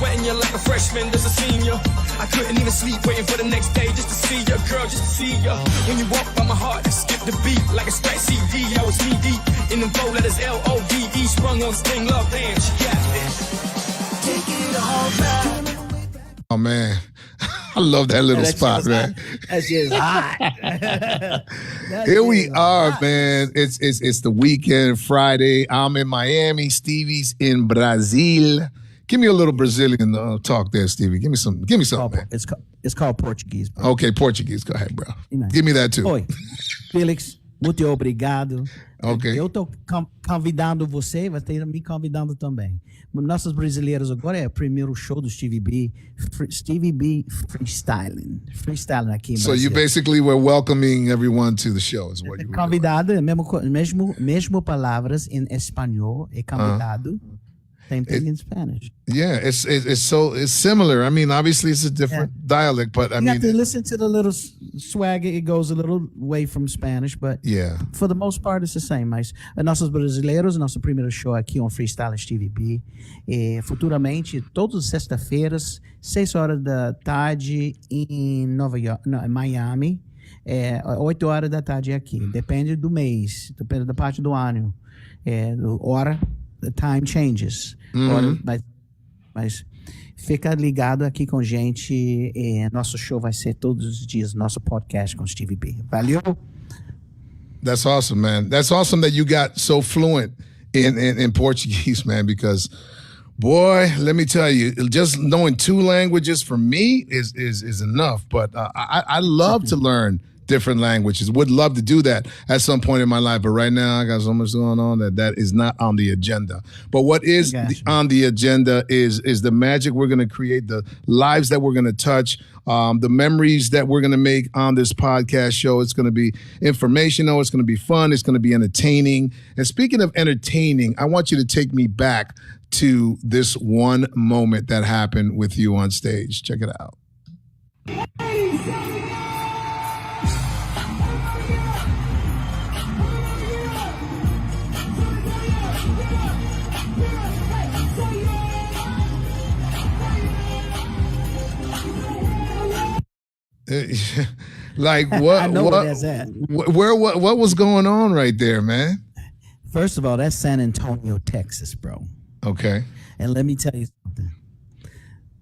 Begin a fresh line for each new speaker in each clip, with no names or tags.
sweating you like a freshman, there's a senior. I couldn't even sleep waiting for the next day just to see you, girl, just to see you. When you walk by my heart, I skip the beat like a scratch CD. I was knee deep in them 4 letters L-O-V-E, sprung on Sting Love, damn, she got this. Take it all back.
Oh man, I love that little spot, man.
That shit is hot.
Here we are, man. It's the weekend, Friday. I'm in Miami. Stevie's in Brazil. Give me a little Brazilian talk there, Stevie. Give me some, man.
It's called Portuguese, bro.
Okay, Portuguese. Go ahead, bro. Give me that too.
Oi, Felix, muito obrigado.
Okay.
Eu tô convidando você, vai ter me convidando também. Nossos brasileiros agora é o primeiro show do Stevie B. Stevie B freestyling aqui em Brasil.
So you basically were welcoming everyone to the show, is what you were
convidado, mesmo palavras em espanhol, é convidado. Same thing in Spanish.
Yeah, it's similar. I mean, obviously it's a different dialect, but
you have to listen to the little swag. It goes a little way from Spanish, but
yeah,
for the most part it's the same. Mas nossos brasileiros, nosso primeiro show aqui on Freestyle Stevie B. Futuramente, todas as sextas-feiras, 6 horas da tarde em em Miami, 8 horas da tarde aqui. Depende do mês, depende da parte do ano. Hora, the time changes. Mas fica ligado aqui com gente. Nosso show vai ser todos os dias, nosso podcast com Stevie B. Valeu?
That's awesome, man. That's awesome that you got so fluent in Portuguese, man, because boy, let me tell you, just knowing 2 languages for me is enough. But I love to learn different languages. Would love to do that at some point in my life, but right now I got so much going on that is not on the agenda. But what is on the agenda is the magic we're going to create, the lives that we're going to touch, the memories that we're going to make on this podcast show. It's going to be informational. It's going to be fun. It's going to be entertaining. And speaking of entertaining, I want you to take me back to this one moment that happened with you on stage. Check it out. Like what?
I know where that's at.
What was going on right there, man?
First of all, that's San Antonio, Texas, bro.
Okay.
And let me tell you something.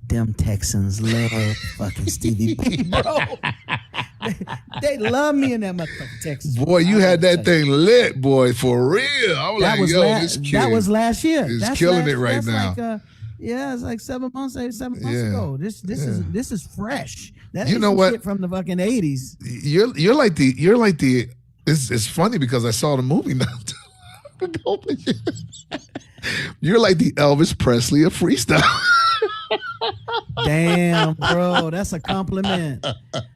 Them Texans love fucking Stevie B, bro. They love me in that motherfucking Texas.
Boy, you had that thing lit, boy, for real. I was like, yo, this kid.
That was last year.
That's killing it right now.
Like, it's like 7 months ago. This is fresh. That
you know what?
Shit from the fucking 80s.
You're like the. It's funny because I saw the movie now. You're like the Elvis Presley of freestyle.
Damn, bro, that's a compliment.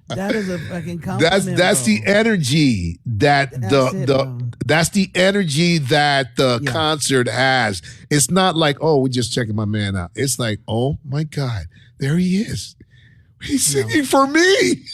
That is a fucking compliment.
That's the energy that that's the energy that the concert has. It's not like, oh, we're just checking my man out. It's like, oh my God, there he is. He's singing for me.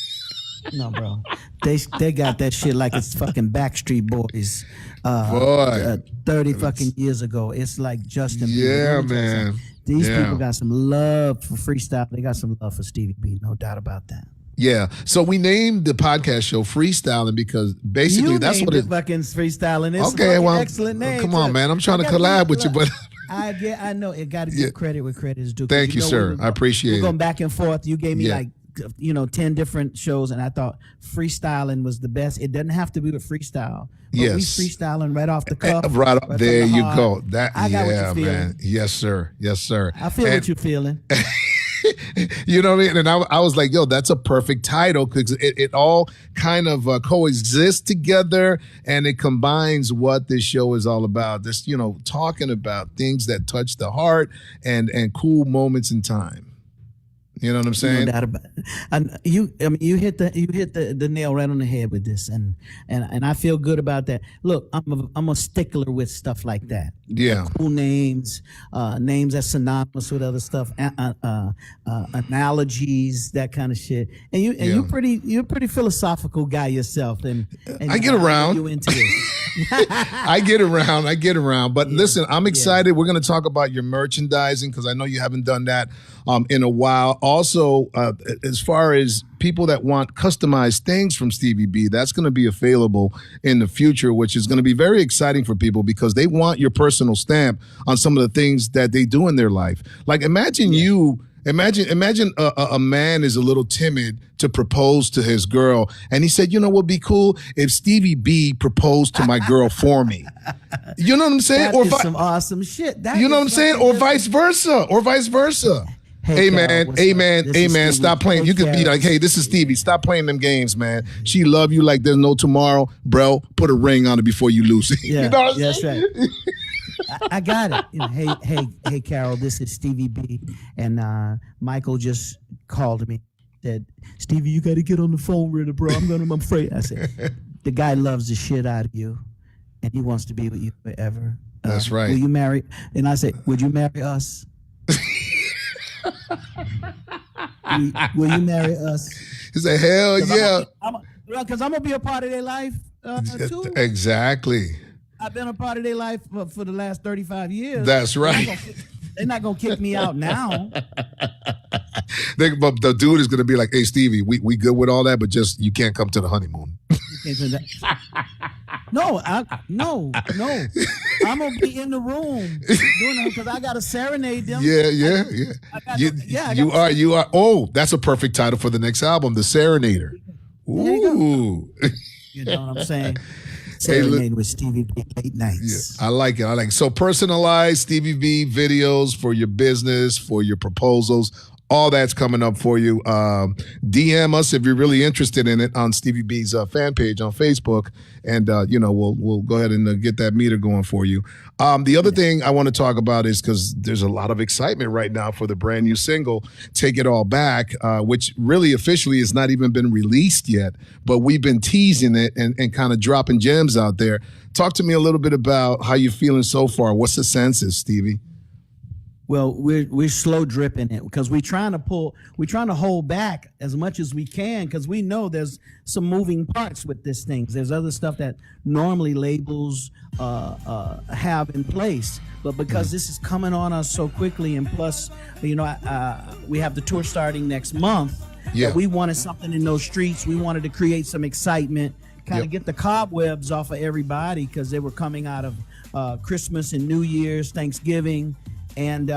No, bro. They got that shit like it's fucking Backstreet Boys. 30 fucking years ago. It's like Justin Bieber.
Yeah, man.
These people got some love for freestyle. They got some love for Stevie B, no doubt about that.
Yeah. So we named the podcast show Freestyling because basically that's what
it's fucking freestyling. It's
okay, well,
excellent name.
Come on, man. I'm trying to collab with you, but
I know it got to give credit where credit is due.
Thank you, sir. I appreciate it.
We're going back and forth. You gave me 10 different shows, and I thought freestyling was the best. It doesn't have to be with freestyle. But we freestyling right off the cuff.
Right there you go.
I got what you're feeling.
Man. Yes, sir. Yes, sir.
I feel what you're feeling.
You know what I mean? And I was like, yo, that's a perfect title because it all kind of coexists together and it combines what this show is all about. This, talking about things that touch the heart and cool moments in time. You know what I'm
No
saying?
doubt about it. And you hit the nail right on the head with this, and I feel good about that. Look, I'm a stickler with stuff like that.
Yeah.
Cool names, names that's synonymous with other stuff, analogies, that kind of shit. And you're a pretty philosophical guy yourself, and
I get around.
you into this.
I get around. But listen, I'm excited. We're going to talk about your merchandising because I know you haven't done that in a while. Also, as far as people that want customized things from Stevie B, that's going to be available in the future, which is going to be very exciting for people because they want your personal stamp on some of the things that they do in their life. Like imagine a man is a little timid to propose to his girl, and he said, "You know what'd be cool if Stevie B proposed to my girl for me." You know what I'm saying?
That is some awesome shit.
You know what I'm saying? Or vice versa. Hey man, stop playing. You could be like, hey, this is Stevie. Stop playing them games, man. She love you like there's no tomorrow, bro. Put a ring on it before you lose it.
Yeah,
you know what I'm
that's
saying?
right. I got it. You know, hey, Carol. This is Stevie B, and Michael just called me. Said, Stevie, you got to get on the phone with her, bro. I'm afraid. I said, the guy loves the shit out of you, and he wants to be with you forever.
That's right.
Will you marry? And I said, would you marry us? Will you marry us?
He said, hell yeah.
Because I'm going to be a part of their life too.
Exactly.
I've been a part of their life for the last 35 years.
That's right.
They're not going to kick me out now.
But the dude is going to be like, hey, Stevie, we good with all that, but just you can't come to the honeymoon.
No. I'm gonna be in the room doing it because I gotta serenade them.
Yeah. You are. Oh, that's a perfect title for the next album, The Serenader. Ooh.
You know what I'm saying? Serenade with Stevie B late nights.
Yeah, I like it. So personalized Stevie B videos for your business, for your proposals. All that's coming up for you. DM us if you're really interested in it on Stevie B's fan page on Facebook, and we'll go ahead and get that meter going for you. The other thing I want to talk about is because there's a lot of excitement right now for the brand new single, "Take It All Back," which really officially has not even been released yet, but we've been teasing it and kind of dropping gems out there. Talk to me a little bit about how you're feeling so far. What's the census, Stevie?
Well, we're slow dripping it because we're trying to hold back as much as we can because we know there's some moving parts with this thing. There's other stuff that normally labels have in place, but because this is coming on us so quickly, and plus, we have the tour starting next month.
Yeah,
we wanted something in those streets. We wanted to create some excitement, kind of get the cobwebs off of everybody because they were coming out of Christmas and New Year's, Thanksgiving. And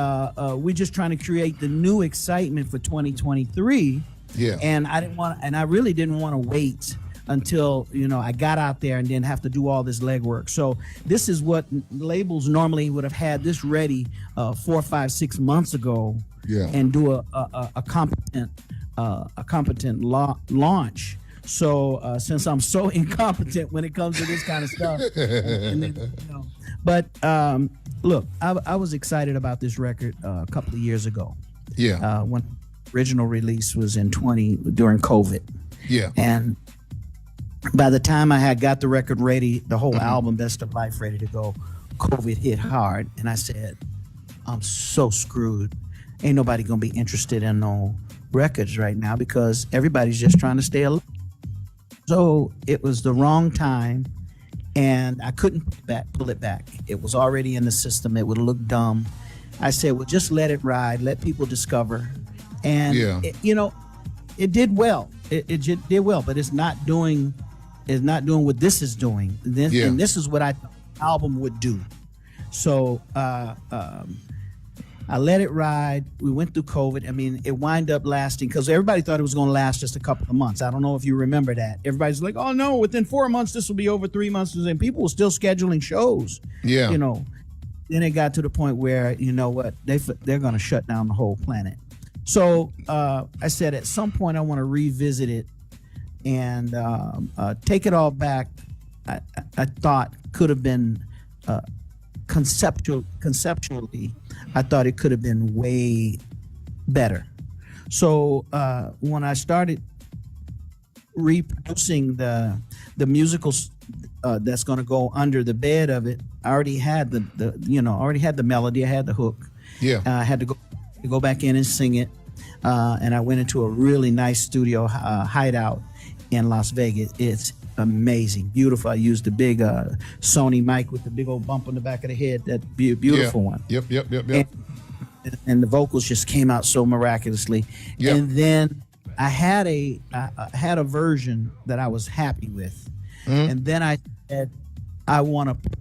we're just trying to create the new excitement for 2023.
Yeah.
And I really didn't want to wait until I got out there and then have to do all this legwork. So this is what labels normally would have had this ready 4, 5, 6 months ago.
Yeah.
And do a competent launch. So since I'm so incompetent when it comes to this kind of stuff, look, I was excited about this record a couple of years ago.
Yeah.
When original release was during COVID.
Yeah.
And by the time I had got the record ready, the whole album, Best of Life, ready to go, COVID hit hard, and I said, I'm so screwed. Ain't nobody gonna be interested in no records right now because everybody's just trying to stay alive. So it was the wrong time. And I couldn't pull it back. It was already in the system. It would look dumb. I said, well, just let it ride. Let people discover. And, it did well. It did well, but it's not doing what this is doing. And this is what I thought the album would do. So I let it ride. We went through COVID. I mean, it wound up lasting because everybody thought it was going to last just a couple of months. I don't know if you remember that. Everybody's like, oh, no, within 4 months, this will be over 3 months. And people were still scheduling shows.
Yeah.
Then it got to the point where, you know what, they're going to shut down the whole planet. So I said at some point I want to revisit it and Take It All Back. I thought could have been conceptually, I thought it could have been way better. So when I started reproducing the musicals that's going to go under the bed of it, I already had already had the melody, I had the hook.
Yeah.
I had to go back in and sing it, and I went into a really nice studio hideout in Las Vegas. It's amazing, beautiful. I used the big Sony mic with the big old bump on the back of the head. That beautiful one.
Yep.
And the vocals just came out so miraculously.
Yep.
And then I had a version that I was happy with, and then I said I want to put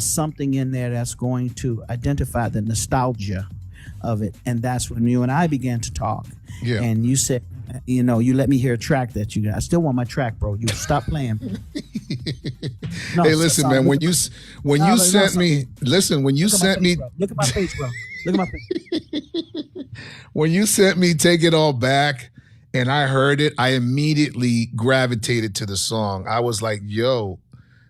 something in there that's going to identify the nostalgia of it, and that's when you and I began to talk.
Yeah.
And you said, you let me hear a track that you got. I still want my track, bro. You stop playing. No,
hey, listen, man. When you sent me,
look at my face, bro. Look at my face.
When you sent me "Take It All Back" and I heard it, I immediately gravitated to the song. I was like, "Yo,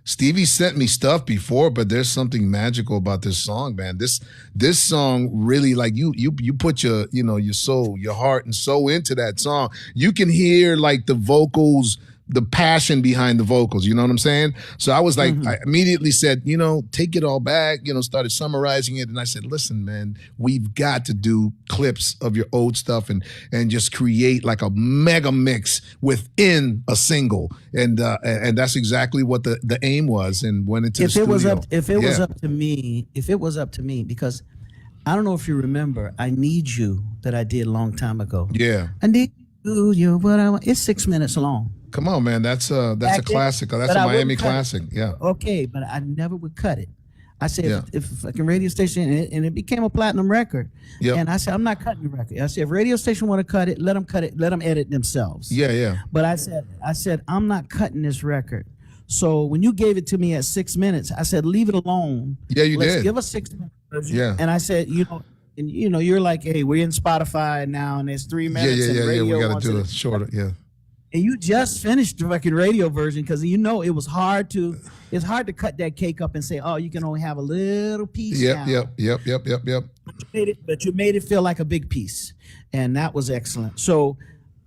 Stevie sent me stuff before, but there's something magical about this song, man. This song really, like, you put your soul, your heart and soul into that song. You can hear like the vocals, the passion behind the vocals. You know what I'm saying? So I was like, I immediately said, take it all back. Started summarizing it, and I said, listen, man, we've got to do clips of your old stuff and just create like a mega mix within a single. And that's exactly what the aim was, and went into the studio.
If it was up to me, because I don't know if you remember, I Need You that I did a long time ago.
Yeah.
I need you, but it's 6 minutes long.
Come on, man. That's a classic. That's a Miami classic. Yeah.
Okay, but I never would cut it. I said, if a fucking radio station, and it became a platinum record.
Yep.
And I said, I'm not cutting the record. I said, if radio station want to cut it, let them edit themselves.
Yeah.
But I said, I'm not cutting this record. So when you gave it to me at 6 minutes, I said, leave it alone.
Yeah, you
Let's
did.
give a 6 minute version.
Yeah.
And I said, you're like, hey, we're in Spotify now, and it's 3 minutes.
Yeah.
Radio
We got to do it shorter. Yeah.
And you just finished the fucking radio version because it was hard to cut that cake up and say, oh, you can only have a little piece.
Yep.
But you made it feel like a big piece, and that was excellent. So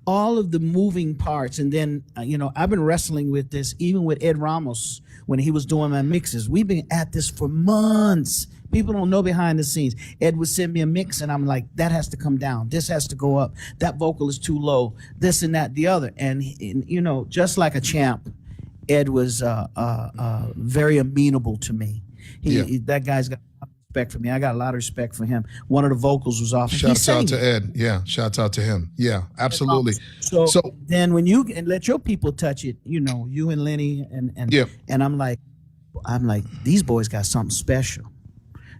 all of the moving parts, and then I've been wrestling with this even with Ed Ramos when he was doing my mixes. We've been at this for months. People don't know behind the scenes. Ed would send me a mix, and I'm like, that has to come down. This has to go up. That vocal is too low. This and that, the other. And just like a champ, Ed was very amenable to me. That guy's got a lot of respect for me. I got a lot of respect for him. One of the vocals was off.
Shouts out to Ed. Yeah, shouts out to him. Yeah, absolutely.
So then when you and let your people touch it, you and Lenny and I'm like, these boys got something special.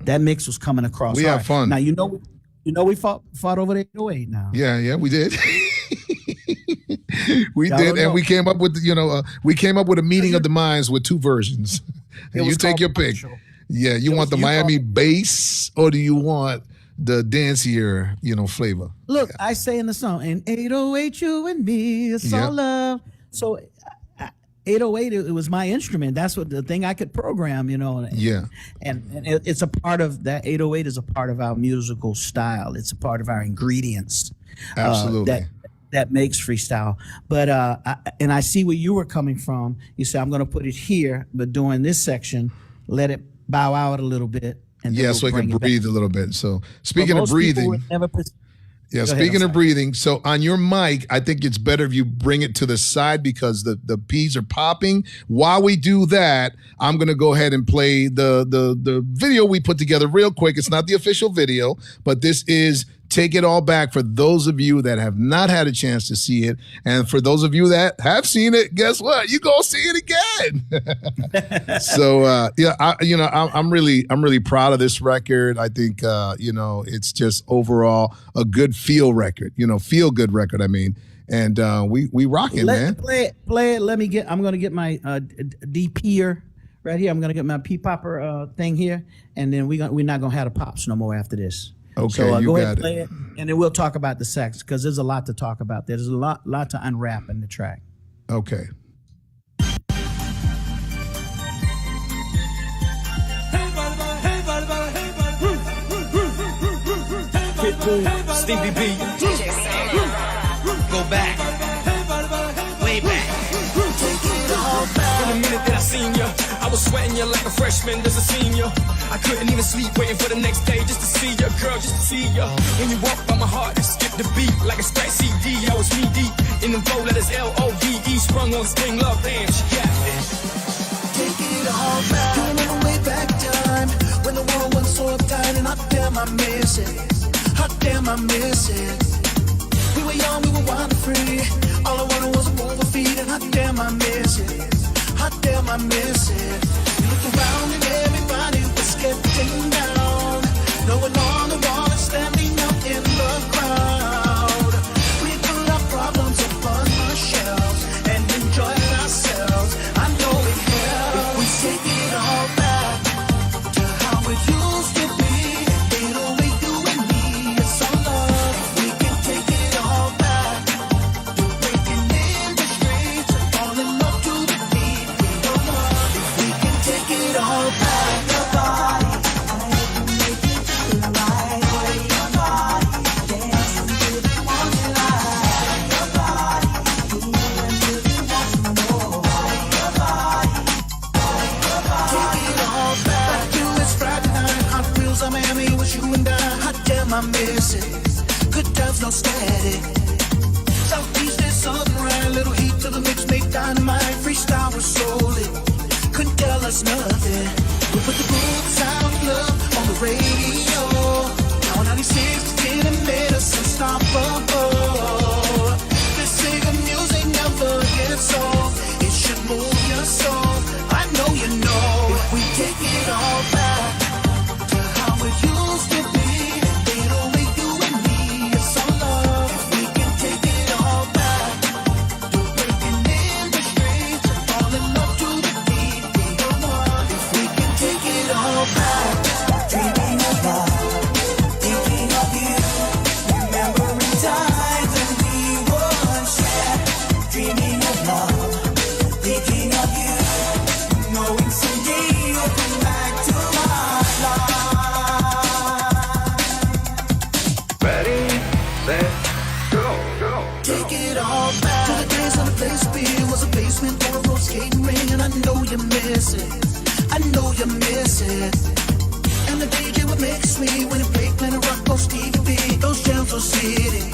That mix was coming across.
We had fun.
Now we fought over the 808 now.
Yeah, we did. We did, and we came up with a meeting of the minds with two versions. And you take your pick. Yeah, you want the Miami bass, or do you want the dancier, flavor?
Look, I say in the song, and 808 you and me, it's all love. So 808, it was my instrument. That's what the thing I could program,
Yeah.
And it's a part of that. 808 is a part of our musical style. It's a part of our ingredients.
Absolutely.
That makes freestyle. But I see where you were coming from. You say, I'm going to put it here, but during this section, let it bow out a little bit. And then
So I can breathe a little bit. So speaking of breathing. Speaking of breathing, so on your mic, I think it's better if you bring it to the side because the P's are popping. While we do that, I'm going to go ahead and play the video we put together real quick. It's not the official video, but this is Take It All Back for those of you that have not had a chance to see it. And for those of you that have seen it, guess what? You go see it again. So, I'm really proud of this record. I think, it's just overall a good feel record, feel good record. I mean, and we rocking, man.
Play it. I'm going to get my DPer right here. I'm going to get my P-popper thing here. And then we're not going to have the pops no more after this.
Okay,
so
you
go ahead
got
and play it, and then we'll talk about the sax because there's a lot to talk about. There's a lot to unwrap in the track.
Okay.
Take Boo, Stevie B. Go back, way back. From the minute that I seen you, I was sweating you like a freshman as a senior. I couldn't even sleep, waiting for the next day just to see you, girl, just to see you. When you walk by my heart, it skipped the beat like a scratch CD. I was knee deep in the 4 letters L-O-V-E, sprung on spring love, damn, she got this.
Take it all back. You remember way back time when the world was so uptight and hot damn I miss it. Hot damn I miss it. We were young, we were wild and free. All I wanted was a move a feet and hot damn I miss it. Hot damn I miss it. You look around and everybody was getting down. No one on the wall is standing up in the crowd. We put our problems upon our shelves and enjoyed ourselves. I know it helps. If we take it all back to how it used to be, it only you and me, it's our love. If we can take it all back to breaking in the streets and falling love to the beat, we know love. If we can take it all back, your body, I can make it feel right. Your body, dancing with the one you like. Your body, even if you want some more. Your body. Take it all back. You, it's Friday night, Hot Wheels on Miami, was you and I. Hot damn, I miss it. Good times, no static. Southeast is southern right, little heat to the mix, make dynamite. Freestyle was solid, couldn't tell us nothing. We put the good sound love on the radio. Now 96 didn't made us unstoppable. This singing music never gets old. It should move your soul. I know you know. If we take it all back to how it used to be, it only you and me, it's our love. If we can take it all back to breaking in the streets and falling love to the beat, we know what. If we can take it all back, dreaming of love, thinking of you, remembering times when we were shared. Dreaming of love, thinking of you, knowing someday you'll come back to my life.
Ready, set, go.
Take it all back to the days when the place B was a basement or a road skating ring, and I know you miss it. I know you miss it. And the DJ would mix me when he played Planet Rock or Stevie B. Those jams were hitting,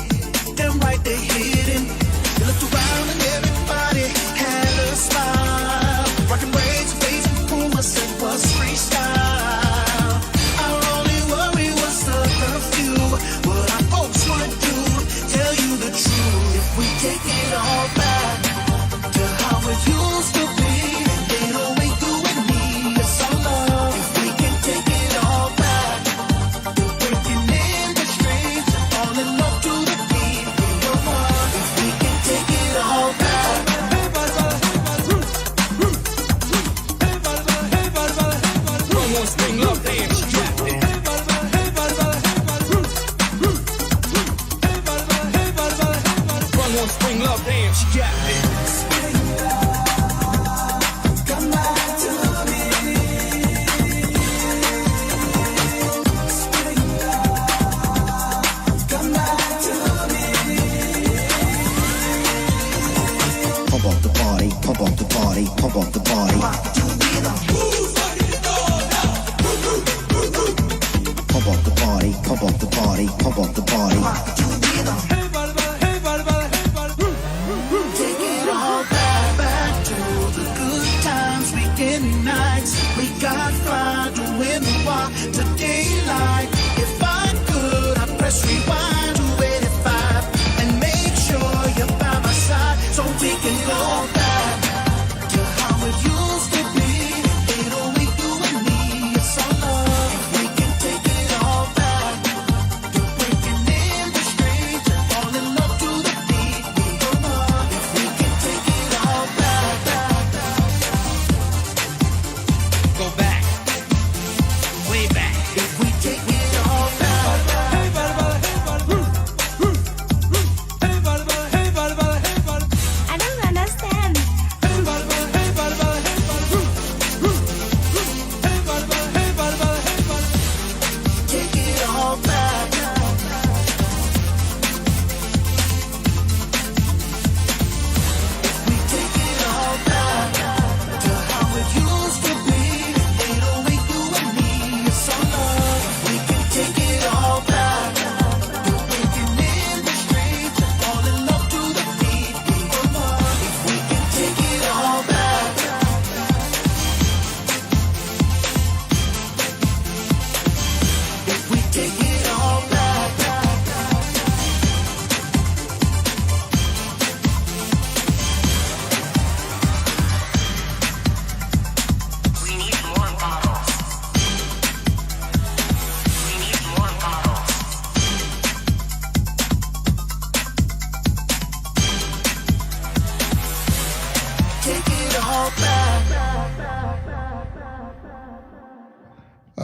damn right they hitting. You looked around and everybody had a smile. Rockin' braids, face and Puma said was freestyle. Our only worry was the curfew. What our folks would do, tell you the truth. If we take it all back to how it used to be, it only you and me, it's our love. If we can take it all back to breaking in the streets and falling love to the beat, we know what. If we can take it all back.
Sprung on spring love, damn, she got this. Sprung on spring love, damn, she got this.
Come back to me. Come back to me.
Pump up the party, pump up the party, pump up the party. Pump up the party, pump up the party, pump up the party.
Take it all back to the good times, weekend nights. We got fly doing the walk to daylight. If I could, I'd press rewind to 85 and make sure you're by my side so we can go back to how it used to be. It only you and me, it's our love. If we can take it all back to breaking in the streets and falling love to the beat, we know love. If we can take it all back.
Go back, way back.
If we take it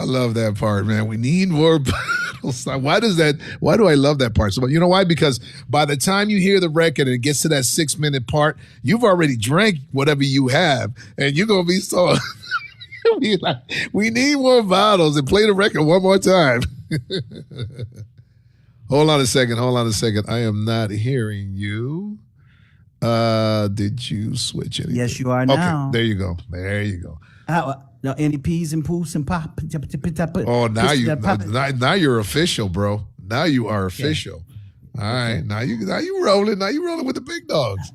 I love that part, man. We need more bottles. Why do I love that part? So, you know why? Because by the time you hear the record and it gets to that 6-minute part, you've already drank whatever you have, and you're going to be so... Be like, we need more bottles, and play the record one more time. Hold on a second. I am not hearing you. Did you switch it?
Yes, you are now.
Okay, there you go.
No, any peas and poos and pop.
Oh, now you're official, bro. Now you are official. Yeah. All right, now you rolling. Now you rolling with the big dogs.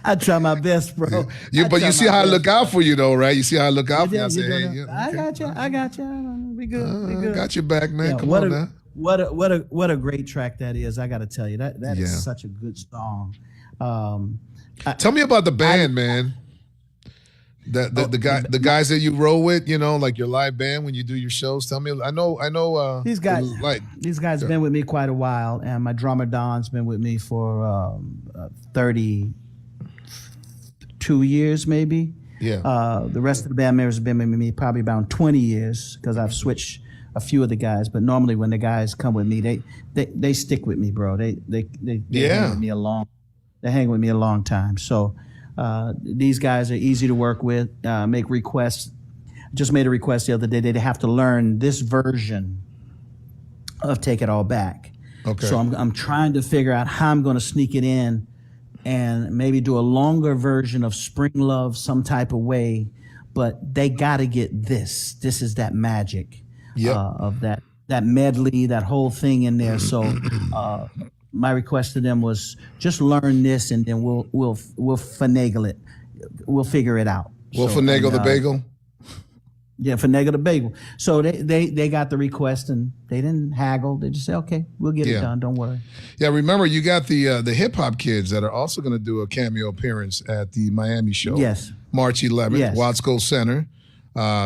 I try my best, bro.
But you see how I look out for you, though, right? You see how I look out for you. I say, hey,
I got you. We good.
Got your back, man.
Yeah,
Come on now.
What a great track that is. I got to tell you that is such a good song.
Tell me about the band, man. The guys that you roll with, like your live band when you do your shows. Tell me, I know. These guys
have been with me quite a while, and my drummer Don's been with me for 32 years, maybe.
Yeah.
The rest of the band members have been with me probably about 20 years because I've switched a few of the guys. But normally when the guys come with me, they stick with me, bro. They hang with me They hang with me a long time. So. These guys are easy to work with, make requests. Just made a request the other day. They have to learn this version of Take It All Back.
Okay.
So I'm trying to figure out how I'm going to sneak it in and maybe do a longer version of Spring Love some type of way. But they got to get this. This is that magic of that medley, that whole thing in there. So my request to them was just learn this, and then we'll finagle it. We'll figure it out.
We'll finagle the bagel.
Yeah, finagle the bagel. So they got the request, and they didn't haggle. They just said, "Okay, we'll get it done. Don't worry."
Yeah, remember you got the hip hop kids that are also going to do a cameo appearance at the Miami show.
Yes,
March 11th, Watsco Center.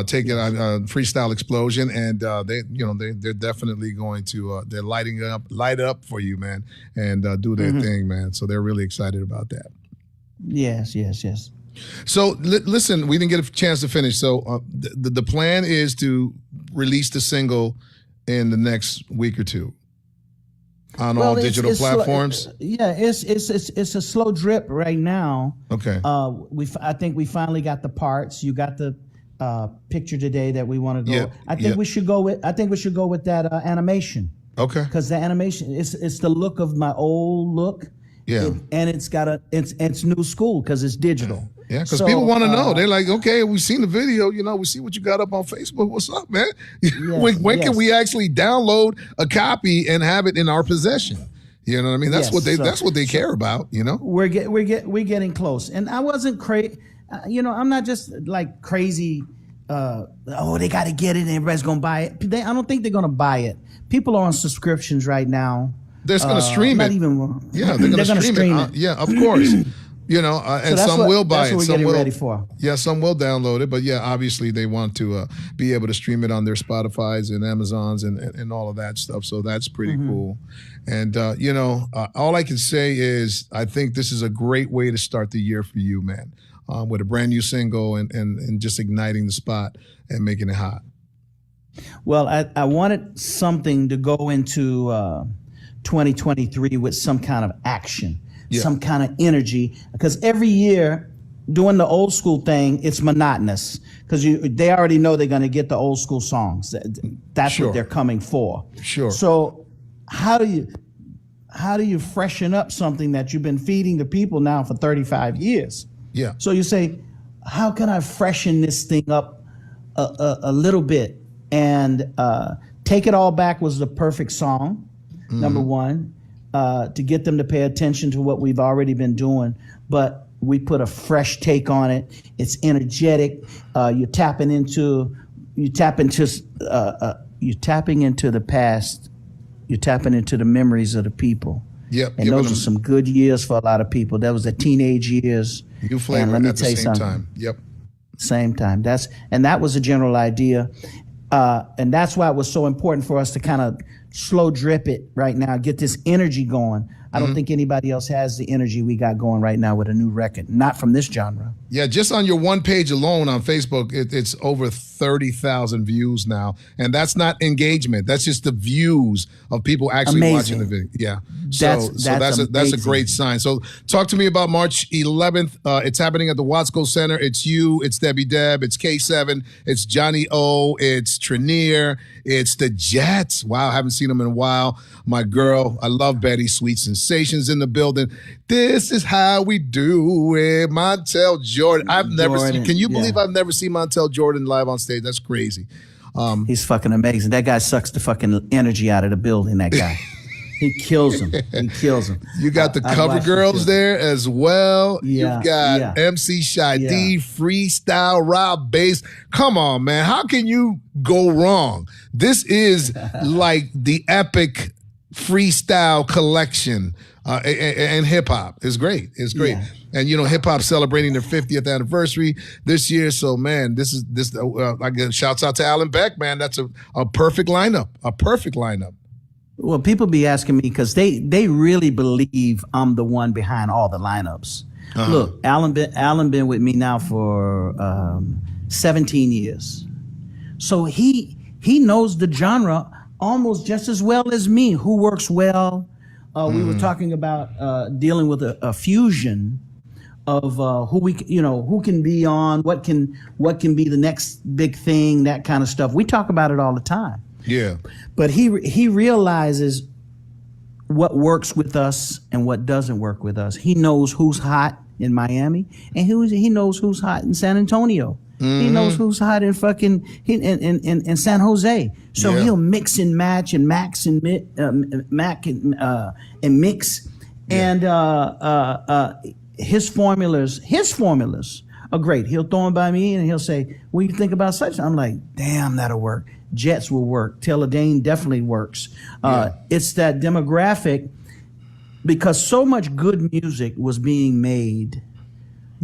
Take it freestyle explosion, and they're definitely going to they're light up for you, man, and do their thing, man. So they're really excited about that.
Yes.
So listen, we didn't get a chance to finish. So the plan is to release the single in the next week or two on all digital platforms.
It's a slow drip right now.
Okay.
I think we finally got the parts. You got the picture today that we want to go.
Yeah,
I think we should go with that animation.
Okay.
Because the animation it's the look of my old look.
Yeah.
And it's new school because it's digital.
Yeah, because people want to know. They're like, okay, we've seen the video. We see what you got up on Facebook. What's up, man? When can we actually download a copy and have it in our possession? You know what I mean? That's what they care about.
We're getting close, and I wasn't crazy. I'm not just like crazy. They got to get it, and everybody's gonna buy it. I don't think they're gonna buy it. People are on subscriptions right now.
They're just gonna stream it. They're gonna stream it. Yeah, of course. And some will buy it.
That's what we're getting ready for.
Yeah, some will download it, but obviously they want to be able to stream it on their Spotify's and Amazons and all of that stuff. So that's pretty cool. And all I can say is I think this is a great way to start the year for you, man. With a brand new single and just igniting the spot and making it hot.
Well, I wanted something to go into 2023 with some kind of action. Some kind of energy, because every year doing the old school thing, it's monotonous because they already know they're going to get the old school songs. That's what they're coming for.
Sure.
So how do you freshen up something that you've been feeding the people now for 35 years?
Yeah.
So you say, how can I freshen this thing up a little bit? And Take It All Back was the perfect song, number one. To get them to pay attention to what we've already been doing, but we put a fresh take on it. It's energetic. You're tapping into the past. You're tapping into the memories of the people.
Yep.
And those are some good years for a lot of people. That was the teenage years.
New flavor at the same time. Yep.
Same time. That was a general idea. And that's why it was so important for us to kind of slow drip it right now, get this energy going. I don't think anybody else has the energy we got going right now with a new record, not from this genre.
Yeah, just on your one page alone on Facebook, it's over 30,000 views now. And that's not engagement. That's just the views of people actually watching the video. Yeah. That's a great sign. So talk to me about March 11th. It's happening at the Watsco Center. It's you, it's Debbie Deb, it's K7, it's Johnny O, it's Trenier, it's the Jets. Wow, I haven't seen them in a while. My girl, I love Betty, Sweet Sensations in the building. This is how we do it. Montel Jordan. I've never seen, can you believe I've never seen Montel Jordan live on stage? That's crazy.
He's fucking amazing. That guy sucks the fucking energy out of the building, that guy. He kills him. He kills him.
You got the cover girls there as well.
Yeah,
You've got MC Shy D, Freestyle, Rob Bass. Come on, man. How can you go wrong? This is like the epic freestyle collection and hip hop. It's great. It's great. Yeah. And you know, hip hop celebrating their 50th anniversary this year. So man, I get shouts out to Alan Beck, man. That's a perfect lineup. A perfect lineup.
Well, people be asking me because they really believe I'm the one behind all the lineups. Uh-huh. Look, Alan been with me now for 17 years. So he knows the genre almost just as well as me, who works well. We were talking about dealing with a fusion of who can be on, what can be the next big thing, that kind of stuff. We talk about it all the time.
Yeah.
But he realizes what works with us and what doesn't work with us. He knows who's hot in Miami and he knows who's hot in San Antonio. Mm-hmm. He knows who's hot in in San Jose. So he'll mix and match and max and and mix. And his formulas are great. He'll throw them by me and he'll say, "What do you think about such?" I'm like, "Damn, that'll work." Jets will work. Taylor Dane definitely works. It's that demographic, because so much good music was being made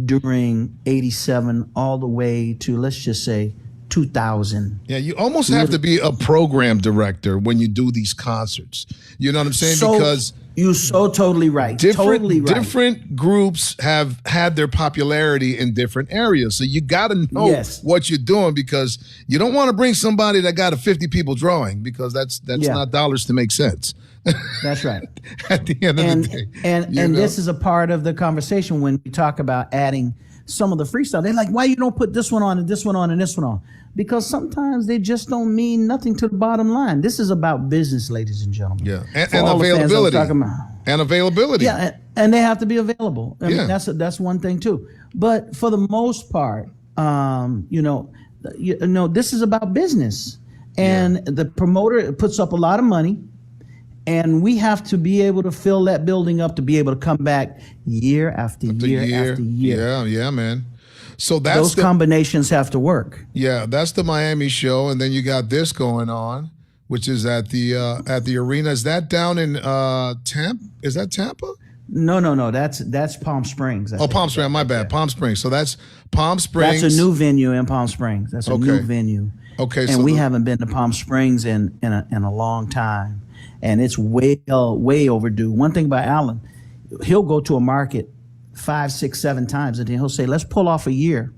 during 87 all the way to, let's just say, 2000.
Yeah, you almost have to be a program director when you do these concerts. You know what I'm saying? Because
you're so totally right.
Different groups have had their popularity in different areas. So you got to know what you're doing, because you don't want to bring somebody that got a 50 people drawing, because that's not dollars to make sense.
That's right.
At the end of the day.
And this is a part of the conversation when we talk about adding some of the freestyle. They're like, why you don't put this one on and this one on and this one on? Because sometimes they just don't mean nothing to the bottom line. This is about business, ladies and gentlemen.
Yeah, and availability. And availability.
Yeah, and they have to be the I mean, that's one thing too. But for the most part, this is about business, and the promoter puts up a lot of money. And we have to be able to fill that building up to be able to come back year after year after year.
Yeah, man. So those
combinations have to work.
Yeah, that's the Miami show, and then you got this going on, which is at the arena. Is that down in Tampa? Is that Tampa?
No. That's Palm Springs.
Palm Springs. My bad. Palm Springs. So that's Palm Springs.
That's a new venue in Palm Springs. That's a new venue.
Okay.
And we haven't been to Palm Springs in a long time. And it's way overdue. One thing about Alan, he'll go to a market 5, 6, 7 times, and then he'll say, let's pull off a year.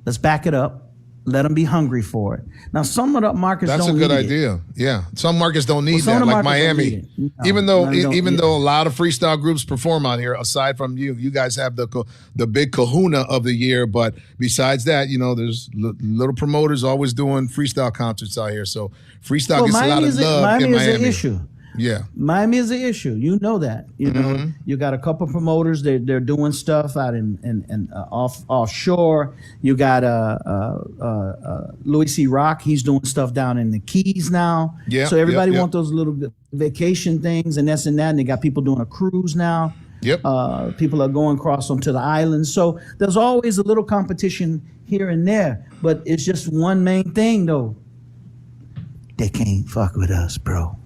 Let's back it up. Let them be hungry for it. Now, some of the markets don't need it.
That's a good idea. Yeah. Some markets don't need that, like Miami. No, even though a lot of freestyle groups perform out here, aside from you guys have the big kahuna of the year. But besides that, there's little promoters always doing freestyle concerts out here. So freestyle gets a lot of love in Miami.
Miami is an issue.
Yeah,
Miami is an issue. You know that. You got a couple promoters. They're doing stuff out in offshore. You got Louis C. Rock. He's doing stuff down in the Keys now. Yeah. So everybody wants those little vacation things and this and that. And they got people doing a cruise now.
Yep.
People are going across onto the islands. So there's always a little competition here and there. But it's just one main thing though. They can't fuck with us, bro.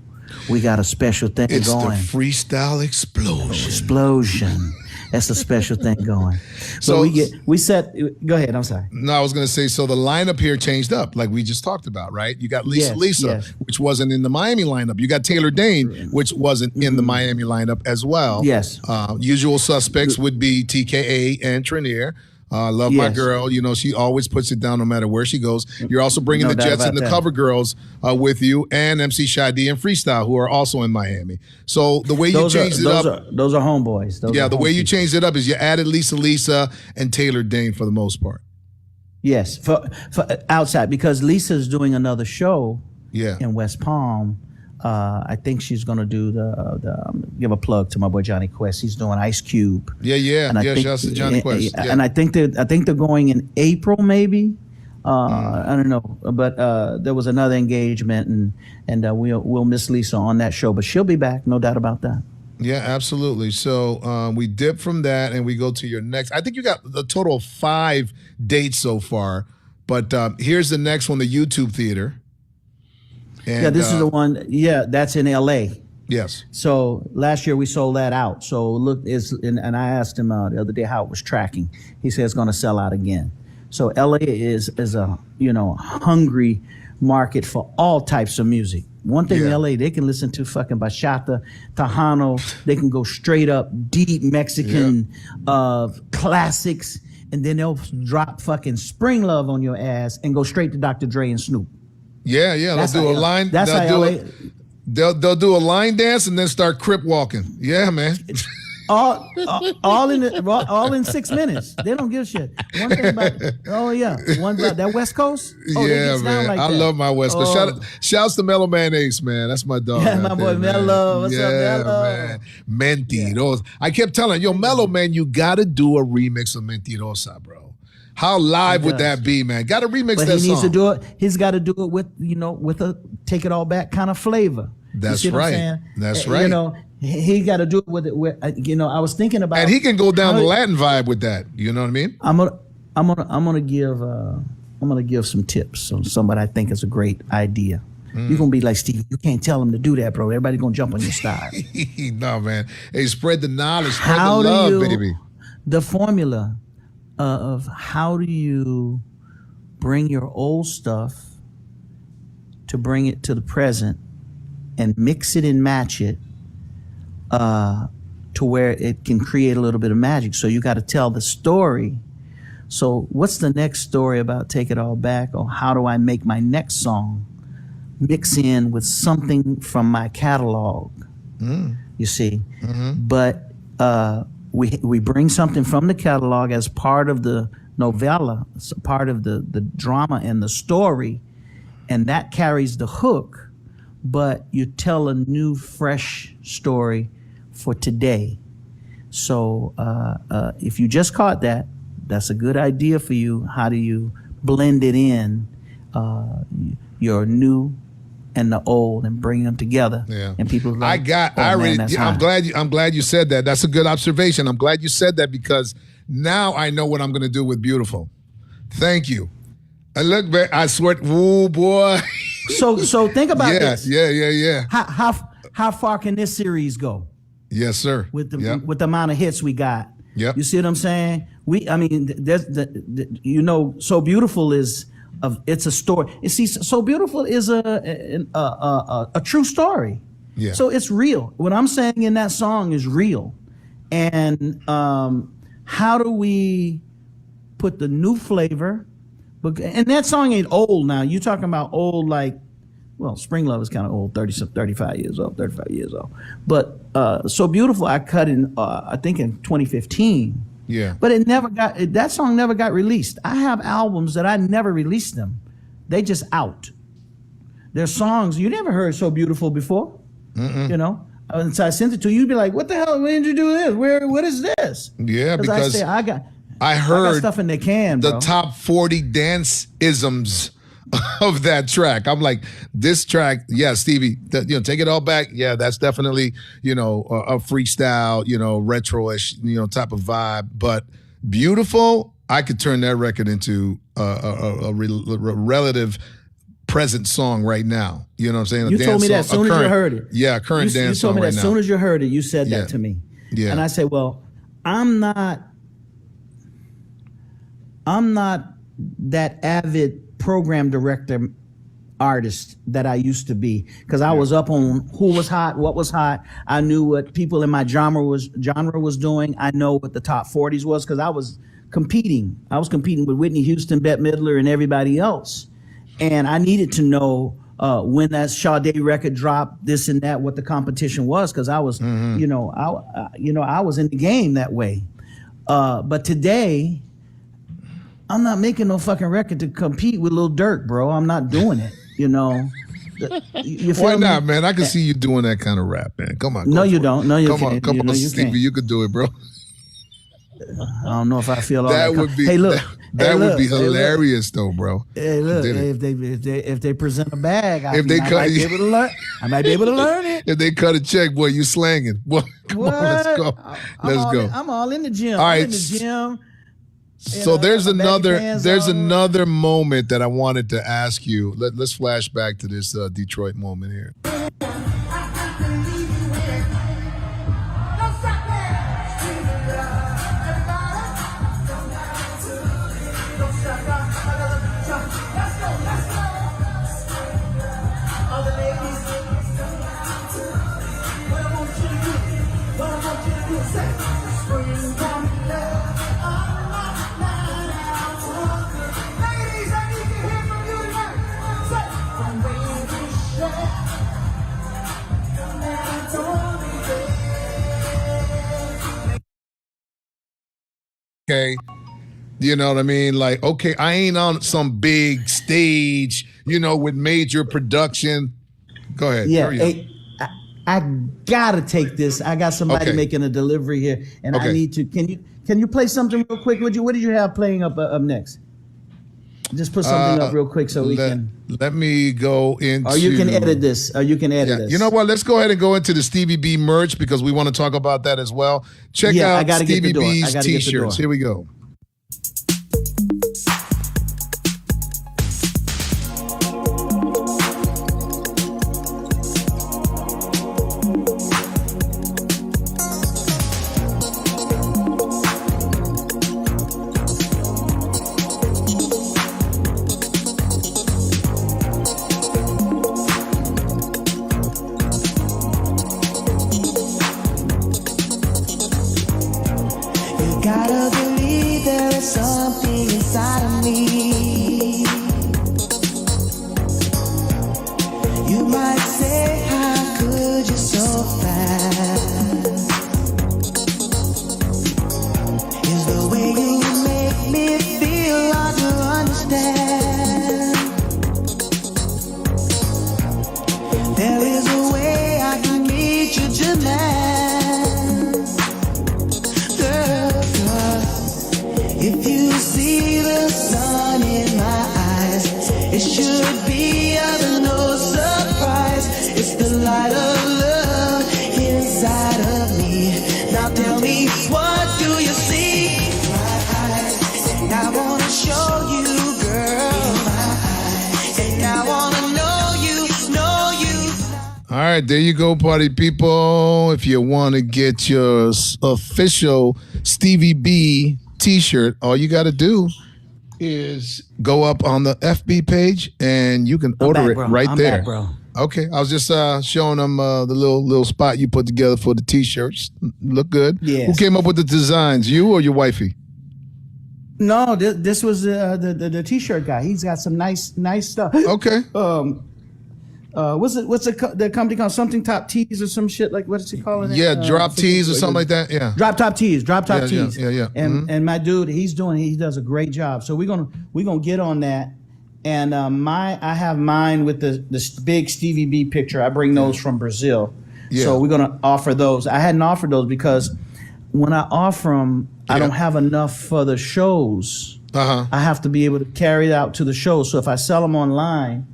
We got a special thing going.
It's the freestyle explosion.
That's a special thing going. So go ahead. I'm sorry.
No, I was going to say, so the lineup here changed up, like we just talked about, right? You got Lisa, which wasn't in the Miami lineup. You got Taylor Dane, which wasn't in the Miami lineup as well.
Yes.
Usual suspects would be TKA and Trenier. I love my
Yes.
girl. You know, she always puts it down no matter where she goes. You're also bringing
No
the
doubt
Jets
about
and the
that.
Cover Girls with you, and MC Shadi and Freestyle, who are also in Miami. So the way you changed it up,
Those are homeboys. Those
yeah,
are
the way you
home people.
changed it up is you added Lisa and Taylor Dane for the most part.
Yes, for outside, because Lisa's doing another show
Yeah.
in West Palm. I think she's going to do give a plug to my boy Johnny Quest. He's doing Ice Cube.
Yeah.
And I think,
Shouts to Johnny Quest. Yeah.
And I think they're going in April, maybe. I don't know, but there was another engagement, and we'll miss Lisa on that show, but she'll be back, no doubt about that.
Yeah, absolutely. So we dip from that and we go to your next. I think you got a total of 5 dates so far, but here's the next one, the YouTube Theater. And,
Yeah, this is the one. Yeah, that's in L.A.
Yes.
So last year we sold that out. So look, and I asked him the other day how it was tracking. He said it's going to sell out again. So LA is a hungry market for all types of music. One thing in
Yeah.
LA, they can listen to fucking bachata, Tejano. They can go straight up deep Mexican classics, and then they'll drop fucking Spring Love on your ass and go straight to Dr. Dre and Snoop.
Yeah.
That's
They'll do
how-
a line.
that's
they'll
how
do
LA
they'll do a line dance and then start crip walking. Yeah, man.
all in 6 minutes. They don't give a shit. One thing about one about that West Coast. Oh, they
yeah,
gets down
man.
like
I
that.
love my West Coast. Shouts to Mellow Man Ace, man. That's my dog.
Yeah,
out
my boy
there, man.
Mellow. What's up, Mellow?
Man. Mentirosa. I kept telling yo, Mellow Man, you gotta do a remix of Mentirosa, bro. How live would that be, man? Got to remix
But
that
he needs
song.
to do it. He's got to do it with a take it all back kind of flavor.
That's
you see what I'm
right.
saying?
That's
You
right.
know, he got to do it with I was thinking about,
And he can go down
how
the
he-
Latin vibe with that. You know what I mean?
I'm gonna give some tips on somebody I think is a great idea. You're gonna be like, Stevie, you can't tell him to do that, bro. Everybody gonna jump on your style.
No, man. Hey, spread the knowledge, spread
How
the love,
do you,
baby.
the formula of how do you bring your old stuff to bring it to the present and mix it and match it to where it can create a little bit of magic. So you got to tell the story. So what's the next story about Take It All Back, or how do I make my next song mix in with something from my catalog? You see, but we bring something from the catalog as part of the novella, as part of the drama and the story, and that carries the hook. But you tell a new, fresh story for today. So if you just caught that, that's a good idea for you. How do you blend it in, your new and the old, and bring them together?
Yeah.
And people are like,
I'm glad you said that. That's a good observation. I'm glad you said that, because now I know what I'm going to do with Beautiful. Thank you. And look back, I swear, ooh boy.
So think about this.
Yeah.
How far can this series go
Yes, sir.
with the
Yep.
with the amount of hits we got?
Yep.
You see what I'm saying? There's So Beautiful is it's a story. You see, So Beautiful is a true story.
Yeah.
So it's real. What I'm saying in that song is real. And how do we put the new flavor? And that song ain't old now. You talking about old like, well, Spring Love is kind of old, 35 years old. But So Beautiful I cut in, I think in 2015.
Yeah.
But that song never got released. I have albums that I never released them. They just out. There's songs you never heard So Beautiful before. You know? And so I sent it to you, you'd be like, what the hell, when did you do this? What is this?
Yeah, because
I got
I heard
stuff in the can, bro.
the top 40 dance isms of that track. I'm like, this track, yeah, Stevie, Take It All Back. Yeah, that's definitely, a freestyle, retro-ish, type of vibe. But Beautiful, I could turn that record into a relative present song right now. You know what I'm saying?
You told me that as soon as you heard it.
Yeah, current dance song
You told me
right
that as
now.
soon as you heard it, you said
Yeah.
that to me.
Yeah.
And I said, well, I'm not that avid program director artist that I used to be, because I was up on who was hot, what was hot. I knew what people in my genre was doing. I know what the top 40s was, because I was competing. I was competing with Whitney Houston, Bette Midler, and everybody else, and I needed to know when that Sade record dropped, this and that, what the competition was, because I was, I was in the game that way. But today, I'm not making no fucking record to compete with Lil Durk, bro. I'm not doing it. You feel
Why
me?
not, man? I can see you doing that kind of rap, man. Come on.
No,
go
you
for it.
don't. No, you
Come on,
can't.
come on,
You
Stevie.
can't.
You could do it, bro.
I don't know if I feel all
That
that.
would be
Hey, look.
that
Hey,
would
look.
be
Hey, look.
hilarious, though, bro.
Hey, look.
Did it.
If they present a bag, I
If they
might
cut-
be able to learn. I might be able to learn it.
If they cut a check, boy, you slanging. Boy, come on, let's go. Let's go.
I'm all in the gym.
All
I'm
right.
in the gym.
So
know,
there's
got my baggy
another
pants
there's
on.
another moment that I wanted to ask you. Let's flash back to this Detroit moment here. Okay. You know what I mean? Like, okay, I ain't on some big stage, with major production. Go ahead.
Yeah,
Hurry up.
hey, I gotta take this. I got somebody
Okay.
making a delivery here, and I
Okay.
need to. Can you play something real quick? What did you have playing up next? Just put something up real quick so we can.
Let me go into.
Or you can edit this. Or you can edit
Yeah,
this.
you know what? Let's go ahead and go into the Stevie B merch because we want to talk about that as well. Check
Yeah, I
out
gotta get the
Stevie
door. I
B's
gotta get the door.
t-shirts. Here we go.
You gotta believe there is something inside of me. You might say, how could you so fast? Is the way you make me feel hard to understand. There is a way I can meet you tonight. Girl, if you see the sun in my eyes, it should be of no surprise. It's the light of love inside of me. Now tell me, what do you see? My eyes, and I wanna show you, girl. My eyes, and I wanna know you, know you.
All right, there you go, party people. If you want to get your official Stevie B t-shirt, all you got to do is go up on the FB page and you can order
back,
it
bro.
right
I'm
there.
back, bro.
Okay, I was just showing them the little spot you put together for the t-shirts. Look good.
Yes.
Who came up with the designs, you or your wifey?
No, this was the t-shirt guy. He's got some nice stuff.
Okay.
What's the company called? Something Top Tees or some shit like, what is he calling it?
Yeah, drop tees or something like that. Yeah.
Drop Top Tees.
Yeah.
And my dude, he does a great job. So we're gonna get on that. And I have mine with the big Stevie B picture. I bring those from Brazil.
Yeah.
So we're gonna offer those. I hadn't offered those because when I offer them, I don't have enough for the shows. I have to be able to carry it out to the shows. So if I sell them online,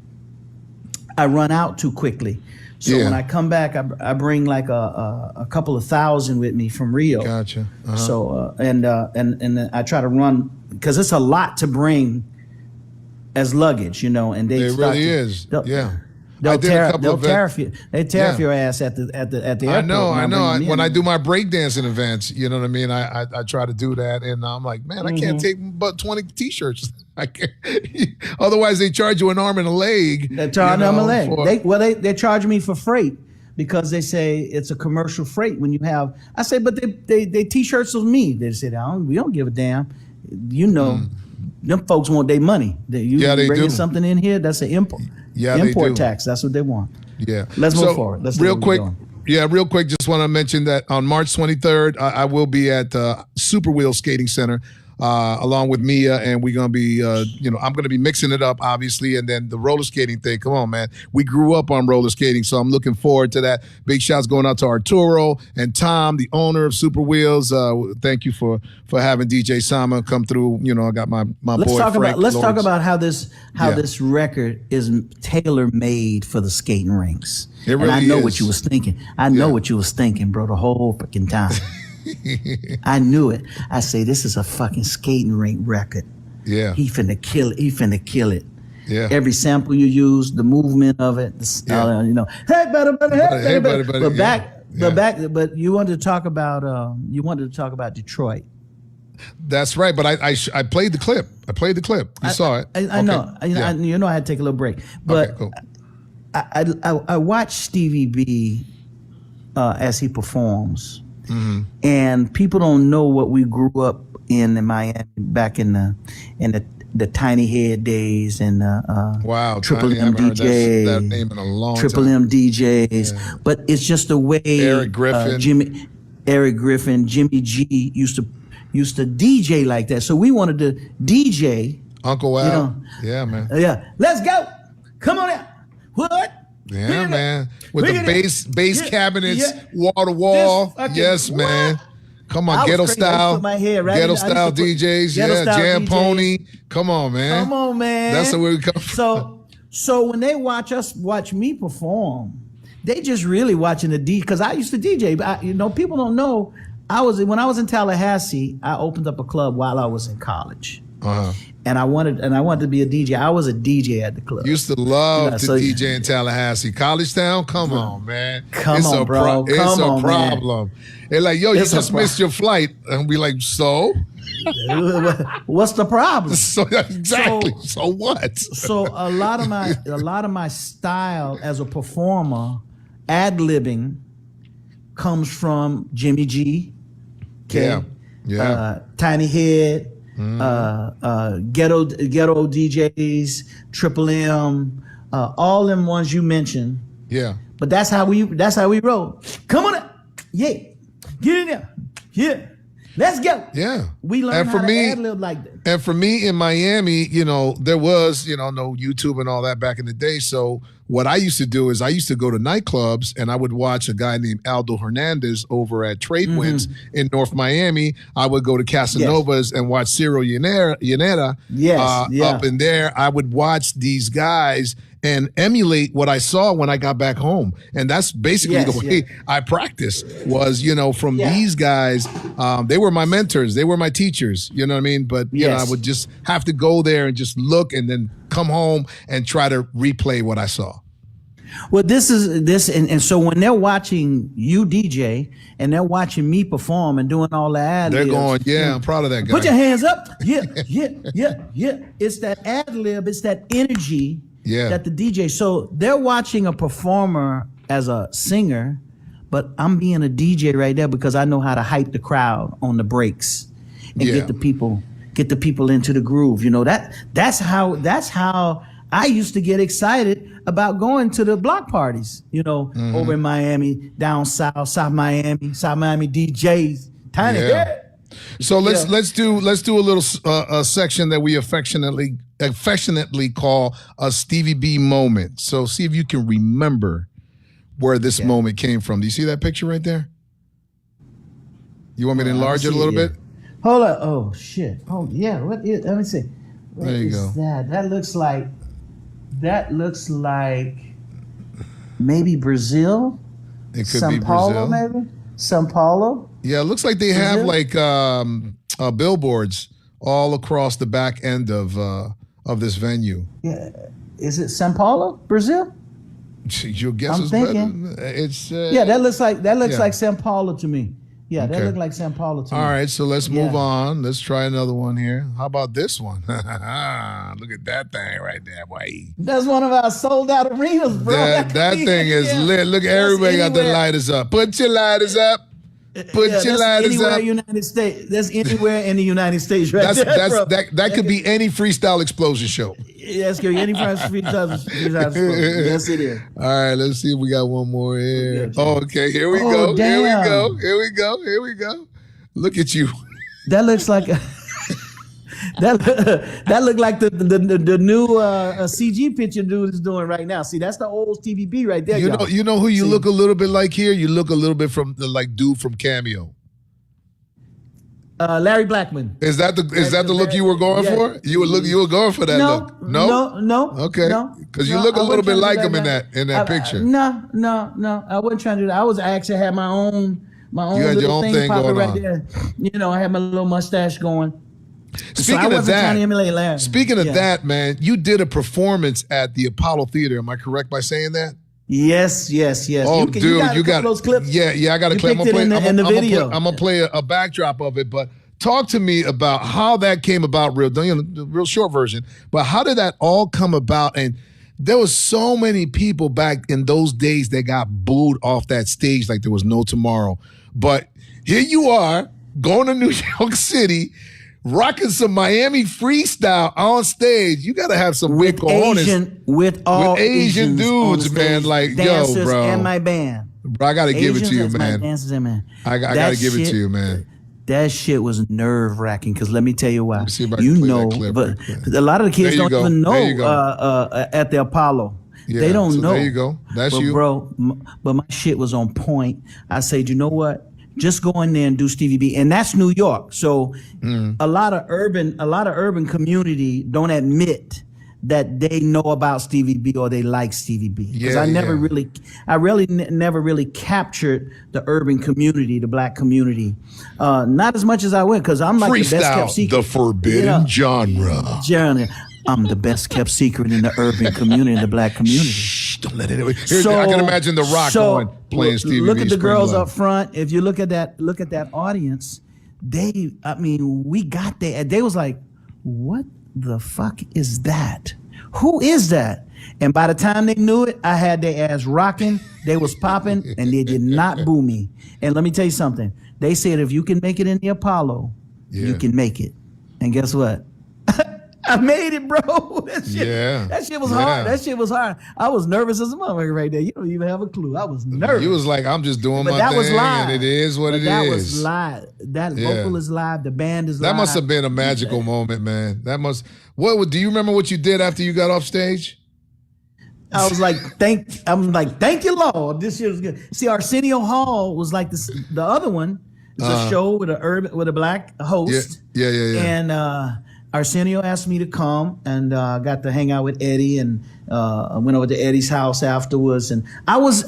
I run out too quickly. So
Yeah.
when I come back, I bring like a couple of thousand with me from Rio.
Gotcha.
So and I try to run because it's a lot to bring as luggage, and they
It
start
really
to-
is.
they'll-
Yeah. I
They'll
did a
tear,
couple
they'll
of
tariff you. They tariff
Yeah.
your ass at the airport.
I know.
when bring them
When
in.
I do my breakdancing events, you know what I mean? I try to do that. And I'm like, man, I can't take but 20 t-shirts. I can't. Otherwise, they charge you an arm and a leg.
They charge them a leg.
for-
They charge me for freight because they say it's a commercial freight when you have. I say, but they t-shirts of me. They said, we don't give a damn. you know, them folks want their money. You
they
bringing
do.
something in here, that's an import.
Yeah, they
import
do.
tax. That's what they want.
Yeah.
Let's move forward. Let's do
real
what we're
quick.
doing.
Yeah, real quick. Just want to mention that on March 23rd, I will be at Super Wheel Skating Center along with Mia, and we're gonna be, I'm gonna be mixing it up, obviously, and then the roller skating thing. Come on, man. We grew up on roller skating, so I'm looking forward to that. Big shouts going out to Arturo and Tom, the owner of Super Wheels. Thank you for having DJ Sama come through. You know, I got my
Let's
boy
talk
Frank.
about let's talk
Lawrence.
about how this record is tailor made for the skating rinks.
It
and I
really
know
is.
what you was thinking. I know what you was thinking, bro, the whole freaking time. I knew it. I say this is a fucking skating rink record.
Yeah.
He finna kill it. He finna kill it.
Yeah.
Every sample you use, the movement of it, hey, better, hey, better. But you wanted to talk about Detroit.
That's right, but I played the clip. You saw it.
I know.
Yeah.
I had to take a little break, but
Okay, cool.
I watched Stevie B as he performs, and people don't know what we grew up in Miami back in the Tiny Head days and
Wow,
Triple
Tiny, I
M
haven't heard
DJ,
that name in a long
Triple
time.
M DJs. But it's just the way
Eric Griffin.
Eric Griffin, Jimmy G used to DJ like that. So we wanted to DJ.
Uncle Al.
You know,
Yeah, man.
Yeah, let's go. Come on out. What?
Yeah, man. With the bass cabinets,
yeah.
wall to wall.
This fucking-
Yes,
what?
man. Come
I
on,
was
ghetto
crazy. I used to
style.
put my hair right
Ghetto
in- I used to
style
put
DJs.
ghetto
Yeah,
style
Jam
DJs.
Pony. Come on, man.
Come on, man.
That's where we come from.
So when they watch me perform, they just really watching the D, because I used to DJ. But people don't know. When I was in Tallahassee, I opened up a club while I was in college.
Uh-huh.
And I wanted to be a DJ. I was a DJ at the club.
Used to love
Yeah,
to
so-
DJ in Tallahassee. College Town? Come on, man.
Come
it's
on,
a
bro.
It's
Come
a
on, man.
problem. They're like, yo, you
It's a
just missed your flight. And we like, so?
What's the problem?
So exactly. So what?
So a lot of my style as a performer, ad-libbing, comes from Jimmy G, okay?
Yeah.
Tiny Head, ghetto DJs, Triple M, all them ones you mentioned.
Yeah.
But that's how we roll. Come on up, yeah, get in there, yeah, let's go.
Yeah.
We learned how to ad-lib like that.
And for me in Miami, there was, no YouTube and all that back in the day. So what I used to do is I used to go to nightclubs and I would watch a guy named Aldo Hernandez over at Trade Winds in North Miami. I would go to Casanova's and watch Ciro Yaneta up in there. I would watch these guys and emulate what I saw when I got back home. And that's basically the way I practiced was, from these guys. They were my mentors. They were my teachers. You know what I mean? But, I would just have to go there and just look and then come home and try to replay what I saw.
Well, and so when they're watching you DJ and they're watching me perform and doing all the ad-libs,
They're going, I'm proud of that guy.
Put your hands up. Yeah. It's that ad-lib, it's that energy that the DJ. So they're watching a performer as a singer, but I'm being a DJ right there because I know how to hype the crowd on the breaks and get the people into the groove. That's how I used to get excited about going to the block parties, over in Miami, down South Miami DJs, Tiny Head.
So let's do a little section that we affectionately call a Stevie B moment. So see if you can remember where this moment came from. Do you see that picture right there? You want me to enlarge it a little bit?
Hold on. Oh shit. Oh yeah. Let me see.
There you go.
That looks like maybe Brazil.
It could
São
be
Paulo,
Brazil.
maybe. São Paulo.
Yeah, it looks like they have
Brazil?
like billboards all across the back end of this venue.
Yeah. Is it São Paulo, Brazil?
Your guess
I'm
is
thinking.
better. It's
That looks like São Paulo to me. Yeah, that looked like São Paulo to me.
All right, so let's move on. Let's try another one here. How about this one? Look at that thing right there, boy.
That's one of our sold out arenas, bro.
That thing is lit. Look, everybody got the lighters up. Put your lighters up. Put your
that's
lighters
anywhere
up.
in the United States. That's anywhere in the United States, right there, bro.
That could be any freestyle explosion show.
That's good. Any freestyle. Yes, it is.
All right, let's see if we got one more here.
Yeah.
Oh, okay, here we
Oh,
go. Here we
damn.
go. Here we go. Here we go. Look at you.
That looks like that looked like the new CG picture dude is doing right now. See, that's the old Stevie B right there.
You know who you look a little bit like here? You look a little bit from the like dude from Cameo.
Larry Blackman.
Is that the look you were going for? You were going for that look.
No.
Okay. Because you look a little bit like him in that picture.
No. I wasn't trying to do that. I actually had my own
You had your
little
own
thing
thing
popping
going
right
on.
there. You know, I had my little mustache going.
Speaking
I
of
wasn't trying to emulate Larry.
Speaking of
Yeah.
that, man, you did a performance at the Apollo Theater. Am I correct by saying that?
Yes.
Oh,
you
dude,
got
you got
those clips.
Yeah, I got a
You
clip.
picked it in the video.
I'm gonna play a backdrop of it, but talk to me about how that came about. The real short version, but how did that all come about? And there was so many people back in those days that got booed off that stage like there was no tomorrow. But here you are going to New York City, rocking some Miami freestyle on stage. You got to have some big cojones.
With all
Asian
Asians
dudes,
on the
man.
stage,
Like,
dancers
yo, bro.
and my band.
Bro, I got to give it to you,
Asians as my
man.
dancers and man.
I got to give it to you, man.
That shit was nerve wracking because let me tell you why.
see if I can play that clip
but
real quick.
a lot of the kids
There you
don't
go.
even know
There you go.
at the Apollo.
Yeah,
They don't
so
know.
there you go. That's
but
you.
bro. But my shit was on point. I said, you know what? Just go in there and do Stevie B, and that's New York. So a lot of urban community don't admit that they know about Stevie B or they like Stevie B. Because I never really captured the urban community, the black community, not as much as I went. Because I'm like the best kept
Freestyle,
secret.
the forbidden genre.
Journey. I'm the best kept secret in the urban community, in the black community.
Shh, don't let it. Here, I can imagine The Rock playing Stevie
Look
B.
at the girls
Spring
up front. If you look at that audience, we got there. They was like, what the fuck is that? Who is that? And by the time they knew it, I had their ass rocking. They was popping, and they did not boo me. And let me tell you something. They said, if you can make it in the Apollo, you can make it. And guess what? I made it, bro. That shit was hard. That shit was hard. I was nervous as a motherfucker right there. You don't even have a clue. I was nervous.
You was like, I'm just doing
But
my
that
thing,
was live.
and it is what it is.
That was live. That vocal is live. The band is live.
That must have been a magical moment, man. Do you remember what you did after you got off stage?
I was like, thank you, Lord. This shit was good. See, Arsenio Hall was like this. The other one is a show with a black host.
Yeah.
And Arsenio asked me to come, and got to hang out with Eddie, and I went over to Eddie's house afterwards. And I was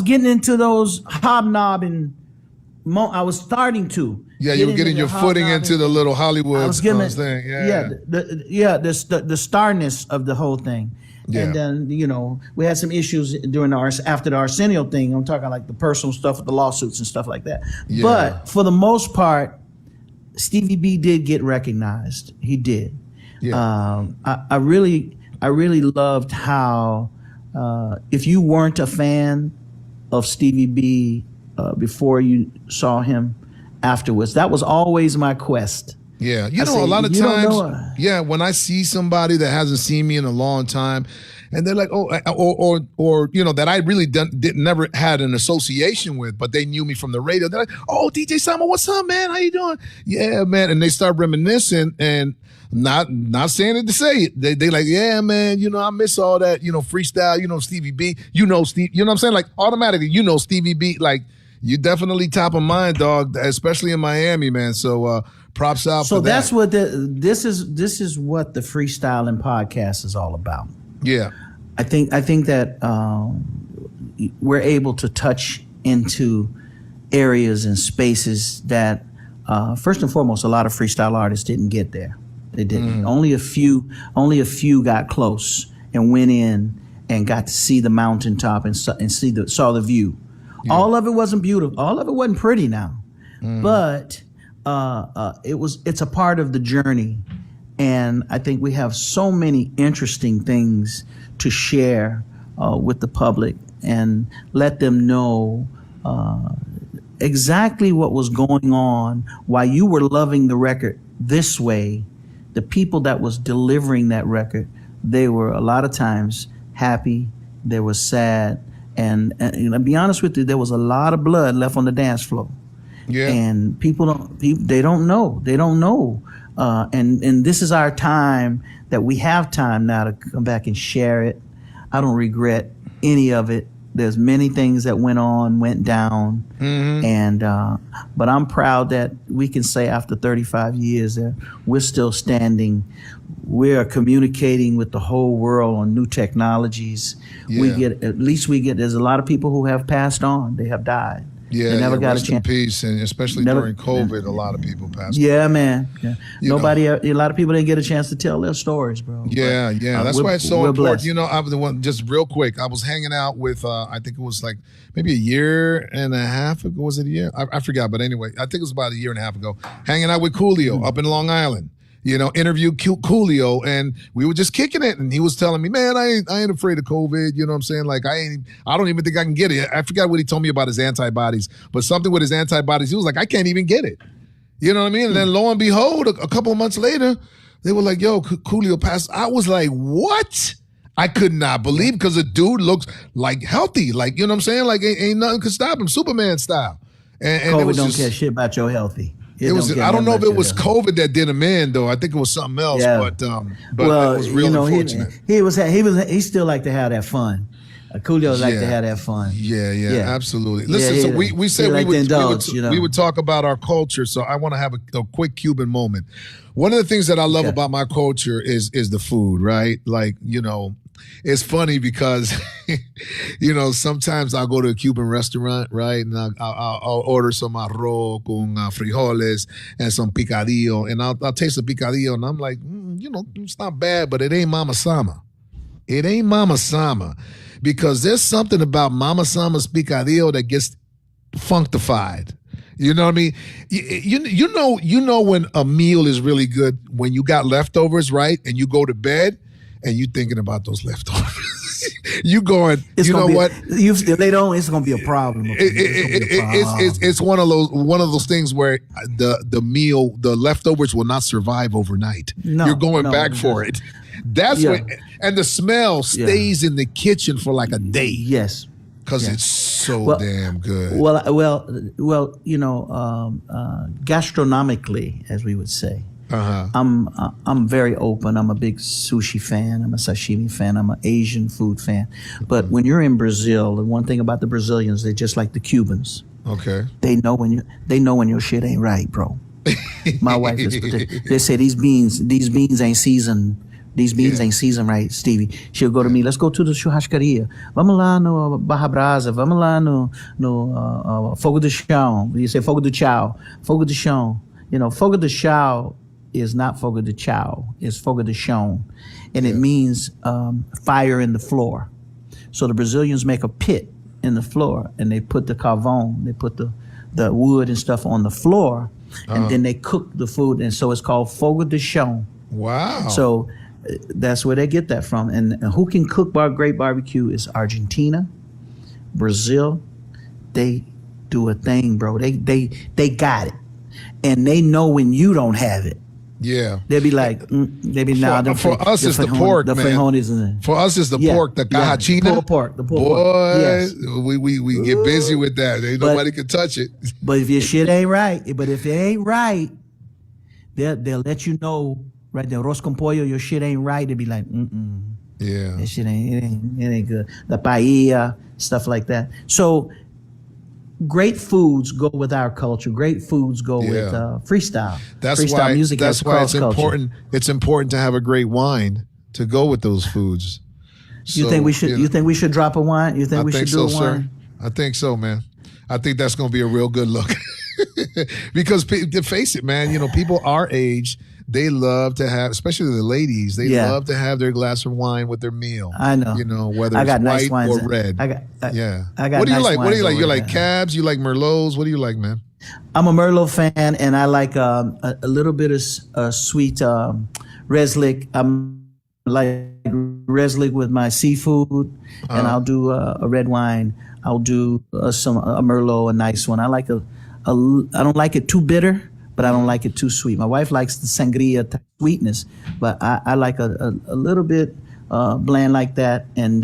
getting into those hobnobbing. I was starting to.
Yeah, you were getting your footing into the little Hollywood thing.
The starness of the whole thing.
Yeah.
And then, we had some issues after the Arsenio thing. I'm talking like the personal stuff with the lawsuits and stuff like that.
Yeah.
But for the most part, Stevie B did get recognized. He did.
Yeah.
I really loved how, if you weren't a fan of Stevie B before you saw him afterwards, that was always my quest.
Yeah,
a lot of
times, when I see somebody that hasn't seen me in a long time, and they're like, oh, or that I really never had an association with, but they knew me from the radio. They're like, oh, DJ Samo, what's up, man? How you doing? Yeah, man. And they start reminiscing and not saying it to say it. They like, yeah, man, I miss all that, freestyle, Stevie B, Steve, you know what I'm saying? Like automatically, Stevie B, like you definitely top of mind, dog, especially in Miami, man. So props out for that. So
that's what this is what the freestyling podcast is all about.
Yeah.
I think that we're able to touch into areas and spaces that first and foremost, a lot of freestyle artists didn't get there. They didn't. Only a few got close and went in and got to see the mountaintop and saw the view. Yeah. All of it wasn't beautiful. All of it wasn't pretty now, but it's a part of the journey. And I think we have so many interesting things to share with the public and let them know exactly what was going on while you were loving the record this way. The people that was delivering that record, they were a lot of times happy, they were sad, and to be honest with you, there was a lot of blood left on the dance floor.
Yeah.
And they don't know. And this is our time that we have time now to come back and share it. I don't regret any of it. There's many things that went down, and but I'm proud that we can say after 35 years that we're still standing. We're communicating with the whole world on new technologies.
Yeah.
There's a lot of people who have passed on. They have died.
Yeah,
they never got a
rest in
chance.
peace, and especially during COVID, a lot of people passed.
Yeah, man. Yeah.
A
lot of people didn't get a chance to tell their stories, bro.
Yeah,
But,
that's why it's so important.
Blessed.
I'm the one. Just real quick, I was hanging out with. I think it was like maybe a year and a half ago. Was it a year? I forgot, but anyway, I think it was about a year and a half ago. Hanging out with Coolio up in Long Island. Interviewed Coolio, and we were just kicking it, and he was telling me, man, I ain't afraid of COVID. You know what I'm saying? Like, I don't even think I can get it. I forgot what he told me about his antibodies, but something with his antibodies, he was like, I can't even get it. You know what I mean? And then lo and behold, a couple of months later, they were like, yo, Coolio passed. I was like, what? I could not believe, because the dude looks like healthy. Like, you know what I'm saying? Like, ain't nothing could stop him, Superman style. And
COVID don't care shit about your healthy.
I don't know if it was COVID that did him in, though. I think it was something else.
Yeah.
But it was real unfortunate.
He still like to have that fun. Coolio like to have that fun.
Yeah, absolutely. Listen, so we said we would talk about our culture. So I want to have a quick Cuban moment. One of the things that I love about my culture is the food, right? Like, it's funny because, sometimes I'll go to a Cuban restaurant, right? And I'll order some arroz con frijoles and some picadillo. And I'll taste the picadillo and I'm like, it's not bad, but it ain't Mama Sama. It ain't Mama Sama. Because there's something about Mama Sama's picadillo that gets functified. You know what I mean? You know when a meal is really good when you got leftovers, right? And you go to bed and you thinking about those leftovers. You going? What?
Later on, it's gonna be a problem.
It's one of those things where the leftovers will not survive overnight. You're going back for it. That's what, and the smell stays in the kitchen for like a day.
Yes.
Because it's so damn good.
Well, gastronomically, as we would say, I'm very open. I'm a big sushi fan. I'm a sashimi fan. I'm an Asian food fan. But when you're in Brazil, the one thing about the Brazilians, they're just like the Cubans.
Okay.
They know when your shit ain't right, bro. My wife they say these beans ain't seasoned. These beans ain't seasoned right, Stevie. She'll go to me, let's go to the churrascaria. Vamos lá no Barra Brasa. Vamos lá no Fogo do Chão. You say Fogo do Chão. Fogo do Chão. Fogo do Chão is not Fogo do Chão. It's Fogo do Chão. And it means fire in the floor. So the Brazilians make a pit in the floor and they put the carvão, they put the wood and stuff on the floor, and then they cook the food. And so it's called Fogo do Chão.
Wow.
So that's where they get that from. And who can cook great barbecue is Argentina, Brazil. They do a thing, bro. They got it. And they know when you don't have it.
Yeah.
They'll be like,
for us it's the pork, man. For us it's the pork, the cajachina.
The pork.
Boy,
yes.
we get busy with that. Ain't nobody can touch it.
But if your shit ain't right, they'll let you know. Right there, arroz con pollo, your shit ain't right. They'd be like,
yeah,
that shit ain't good. The paella, stuff like that. So, great foods go with our culture. Great foods go with freestyle. Freestyle music. That's why it's important.
It's important to have a great wine to go with those foods.
You think we should? You think we should drop a wine? You think we should do a wine?
Sir. I think so, man. I think that's going to be a real good look. Because face it, man. People our age. They love to have, especially the ladies, they love to have their glass of wine with their meal.
I know.
Whether it's white or red.
I got
what do you like? What do you like? You like
there.
cabs? You like Merlots? What do you like, man?
I'm a Merlot fan, and I like a little bit of sweet Reslick. I'm like Reslick with my seafood, and I'll do a red wine. I'll do a Merlot, a nice one. I like I don't like it too bitter, but I don't like it too sweet. My wife likes the sangria type sweetness, but I like a little bit bland like that. And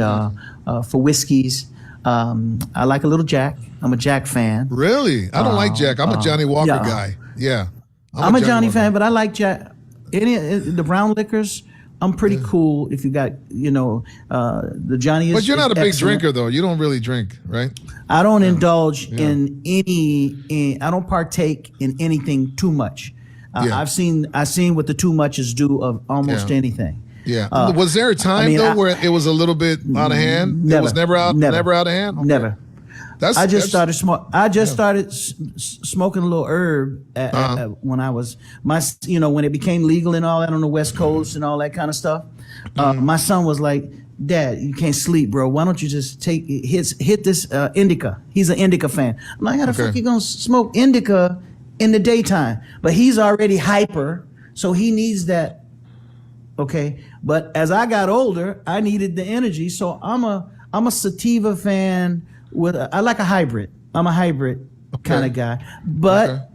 for whiskeys, I like a little Jack. I'm a Jack fan.
Really? I don't like Jack. I'm a Johnny Walker guy. Yeah.
I'm a Johnny fan, but I like Jack. The brown liquors, I'm pretty cool if you got, the Johnny is.
But you're not a big
excellent.
drinker, though. You don't really drink, right?
I don't indulge in I don't partake in anything too much. I've seen what the too muches do of almost anything.
Yeah. Was there a time where it was a little bit out of hand?
Never.
It was never out of hand? Okay.
Never. I just started smoking a little herb when I was when it became legal and all that on the West Coast and all that kind of stuff. My son was like, "Dad, you can't sleep, bro. Why don't you just hit this indica?" He's an indica fan. I'm like, "How the fuck you gonna smoke indica in the daytime?" But he's already hyper, so he needs that. Okay, but as I got older, I needed the energy, so I'm a sativa fan. I like a hybrid. I'm a hybrid kind of guy, but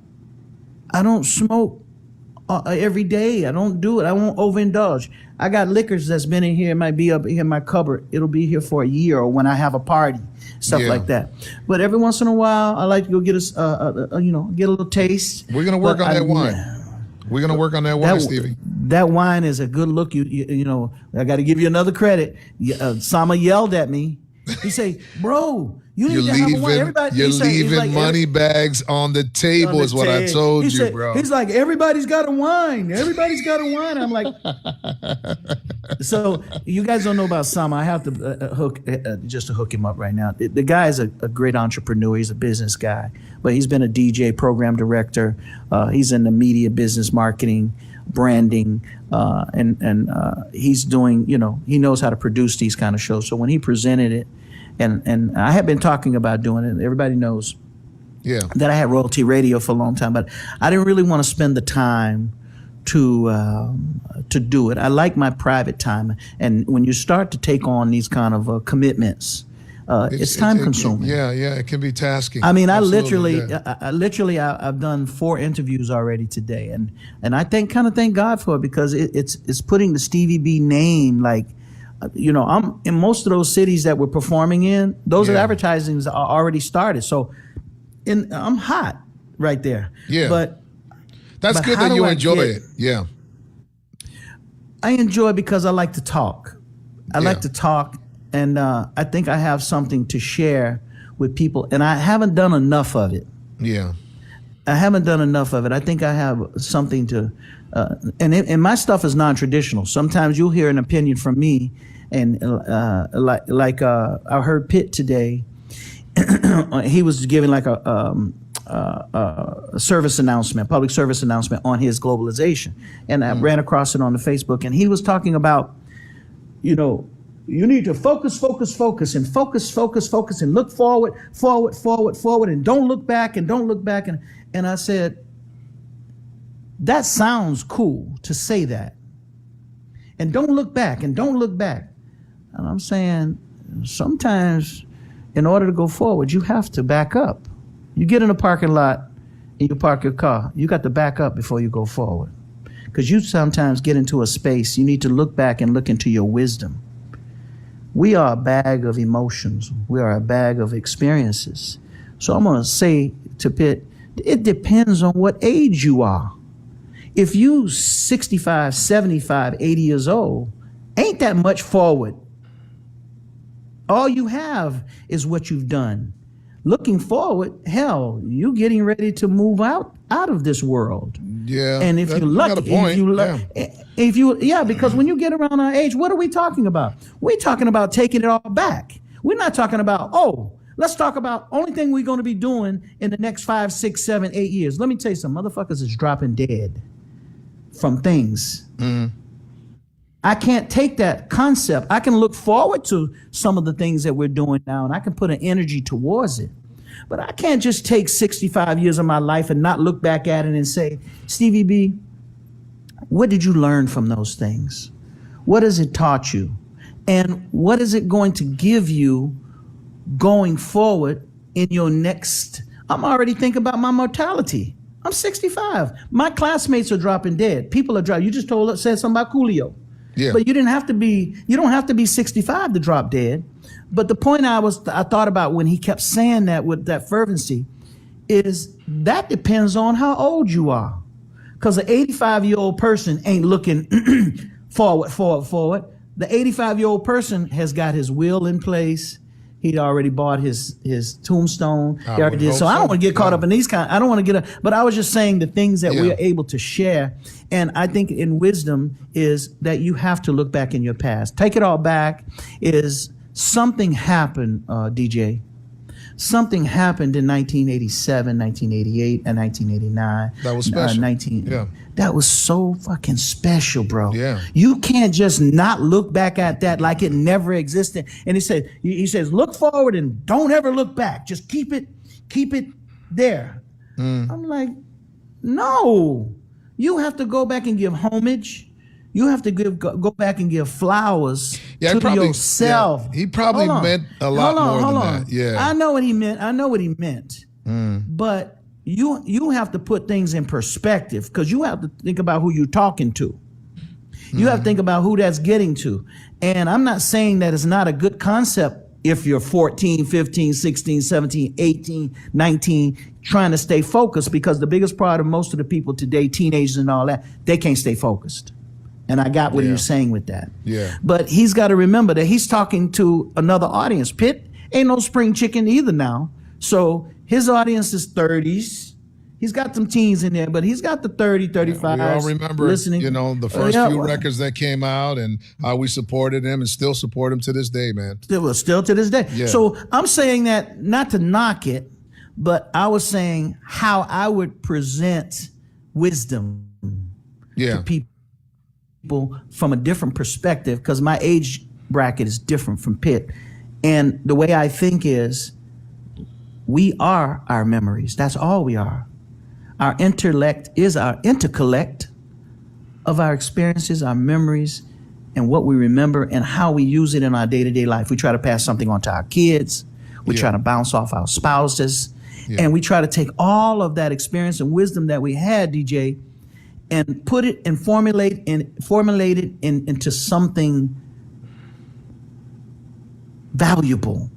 I don't smoke every day. I don't do it. I won't overindulge. I got liquors that's been in here. It might be up here in my cupboard. It'll be here for a year or when I have a party, stuff like that. But every once in a while, I like to go get get a little taste.
We're gonna work on that wine. We're gonna work on that wine, Stevie.
That wine is a good look. You know, I got to give you another credit. Sama yelled at me. He say, "Bro, you need to have a wine." Everybody,
you're leaving money bags on the table, is what I told you, bro.
He's like, "Everybody's got a wine. Everybody's got a wine." I'm like, so you guys don't know about Sama. I have to just to hook him up right now. The guy is a great entrepreneur. He's a business guy, but he's been a DJ, program director. He's in the media, business, marketing, branding, and he's doing, he knows how to produce these kind of shows. So when he presented it, and I have been talking about doing it, everybody knows that I had royalty radio for a long time, but I didn't really want to spend the time to do it. I like my private time, and when you start to take on these kind of commitments, it's time consuming.
It can be tasking.
I mean,
Absolutely,
I've done 4 interviews already today, and I thank God for it, because it's putting the Stevie B name, like, I'm in most of those cities that we're performing in. Those advertisings are already started, so I'm hot right there.
Yeah,
but
that's good that you enjoy it. Yeah,
I enjoy it because I like to talk. I like to talk. And I think I have something to share with people, and I haven't done enough of it.
Yeah,
I haven't done enough of it. I think I have something to, and my stuff is non-traditional. Sometimes you'll hear an opinion from me, and like I heard Pitt today. He was giving like a service announcement, public service announcement on his globalization, and I ran across it on the Facebook, and he was talking about, you need to focus, and look forward, and don't look back, and I said, that sounds cool to say that. And don't look back. And I'm saying, sometimes in order to go forward, you have to back up. You get in a parking lot and you park your car, you got to back up before you go forward. Because you sometimes get into a space, you need to look back and look into your wisdom. We are a bag of emotions. We are a bag of experiences. So I'm going to say to Pitt, it depends on what age you are. If you 65, 75, 80 years old, ain't that much forward. All you have is what you've done. Looking forward, hell, you getting ready to move out of this world.
Yeah.
And if you're lucky, because when you get around our age, what are we talking about? We're talking about taking it all back. We're not talking about, let's talk about only thing we're going to be doing in the next 5, 6, 7, 8 years. Let me tell you something, motherfuckers is dropping dead from things. Mm-hmm. I can't take that concept. I can look forward to some of the things that we're doing now, and I can put an energy towards it. But I can't just take 65 years of my life and not look back at it and say, Stevie B, what did you learn from those things? What has it taught you? And what is it going to give you going forward in your next. I'm already thinking about my mortality. I'm 65. My classmates are dropping dead. People are dropping. You just said something about Coolio.
Yeah.
But you don't have to be 65 to drop dead. But the point I thought about when he kept saying that with that fervency is that depends on how old you are. Because an 85-year-old person ain't looking forward. The 85-year-old person has got his will in place. He'd already bought his tombstone. He already did. So I don't want to get caught up in these I don't want to get but I was just saying the things that we're able to share. And I think in wisdom is that you have to look back in your past. Take it all back is something happened, DJ. Something happened in 1987, 1988, and 1989.
That was special.
That was so fucking special, bro.
Yeah.
You can't just not look back at that like it never existed. And he says, look forward and don't ever look back. Just keep it there. I'm like, no. You have to go back and give homage. You have to go back and give flowers to yourself.
Yeah. He probably meant a lot more than that. Yeah.
I know what he meant. But you have to put things in perspective because you have to think about who you're talking to. You have to think about who that's getting to. And I'm not saying that it's not a good concept if you're 14, 15, 16, 17, 18, 19, trying to stay focused, because the biggest part of most of the people today, teenagers and all that, they can't stay focused. And I got what he was saying with that.
Yeah.
But he's got to remember that he's talking to another audience. Pitt ain't no spring chicken either now. So his audience is 30s. He's got some teens in there, but he's got the 30, 35.
We all remember,
listening.
The first few records that came out and how we supported him and still support him to this day, man.
Still to this day.
Yeah.
So I'm saying that not to knock it, but I was saying how I would present wisdom to people from a different perspective, because my age bracket is different from Pitt. And the way I think is we are our memories. That's all we are. Our intellect is our intercollect of our experiences, our memories, and what we remember and how we use it in our day-to-day life. We try to pass something on to our kids. We try to bounce off our spouses. And we try to take all of that experience and wisdom that we had, DJ, and put it and formulate it into something valuable.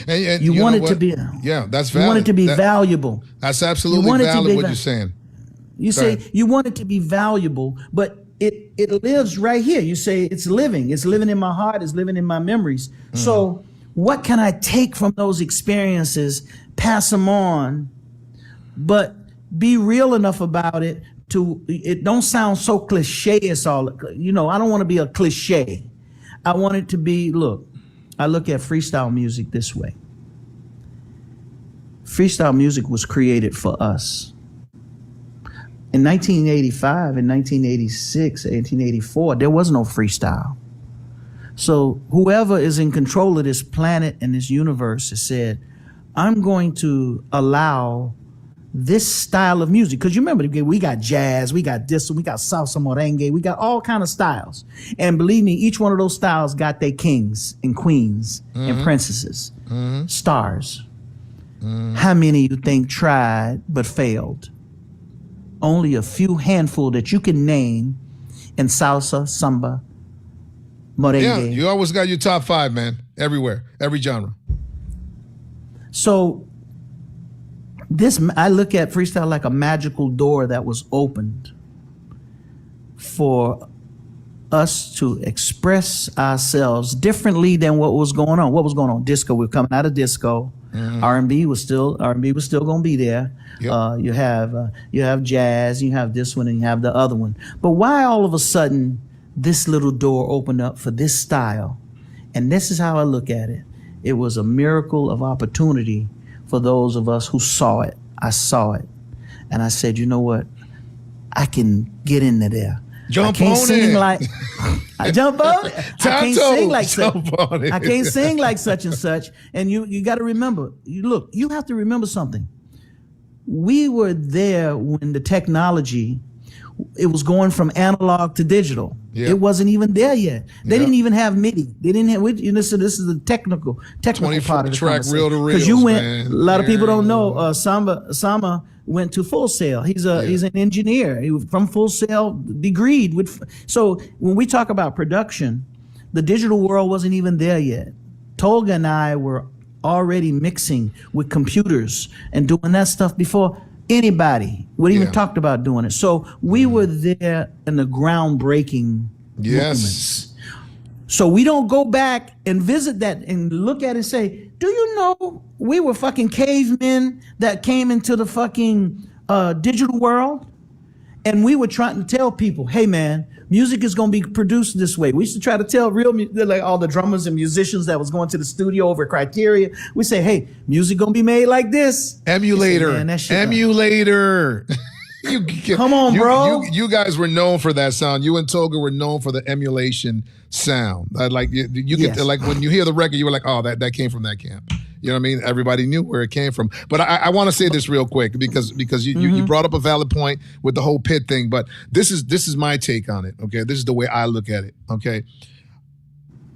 And
you want it to be
that's valid.
You want it to be valuable.
That's absolutely valid what you're saying.
You say you want it to be valuable, but it lives right here. You say it's living in my heart, it's living in my memories. So what can I take from those experiences, pass them on, but be real enough about it it don't sound so cliche. It's all, I don't want to be a cliche. I want it to be, I look at freestyle music this way. Freestyle music was created for us. In 1985, in 1986, 1884, there was no freestyle. So whoever is in control of this planet and this universe has said, I'm going to allow this style of music, because you remember we got jazz, we got this, we got salsa merengue, we got all kind of styles, and believe me, each one of those styles got their kings and queens and princesses, stars. How many you think tried but failed? Only a few handful that you can name in salsa, samba, merengue.
Yeah, you always got your top 5, man, everywhere, every genre.
So I look at freestyle like a magical door that was opened for us to express ourselves differently than what was going on. What was going on? Disco. We're coming out of disco. R&B was still going to be there. Yep. You have jazz. You have this one, and you have the other one. But why all of a sudden this little door opened up for this style? And this is how I look at it. It was a miracle of opportunity for those of us who saw it. I saw it. And I said, you know what? I can get into there.
Jump
I can't
on
sing
it.
like I jump on it. I can't sing like such. I can't sing like such and such. And you got to remember. You have to remember something. We were there when the technology, it was going from analog to digital.
Yeah.
It wasn't even there yet. They
Yeah.
didn't even have MIDI. They didn't have. This is the technical
24
part of the
track reel to
because you
reels,
went.
man.
A lot of people don't know. Sama went to Full Sail. He's an engineer. He was from Full Sail, degreed with. So when we talk about production, the digital world wasn't even there yet. Tolga and I were already mixing with computers and doing that stuff before anybody would even talked about doing it. So we were there in the groundbreaking moments. So we don't go back and visit that and look at it and say, do you know we were fucking cavemen that came into the fucking digital world? And we were trying to tell people, hey man, music is going to be produced this way. We used to try to tell like all the drummers and musicians that was going to the studio over Criteria. We say, hey, music going to be made like this.
Emulator.
Say, that shit
Emulator.
Come on, bro.
You guys were known for that sound. You and Toga were known for the emulation sound. Like you could like when you hear the record, you were like, oh, that came from that camp. You know what I mean? Everybody knew where it came from. But I want to say this real quick because you brought up a valid point with the whole pit thing. But this is my take on it. Okay, this is the way I look at it. Okay,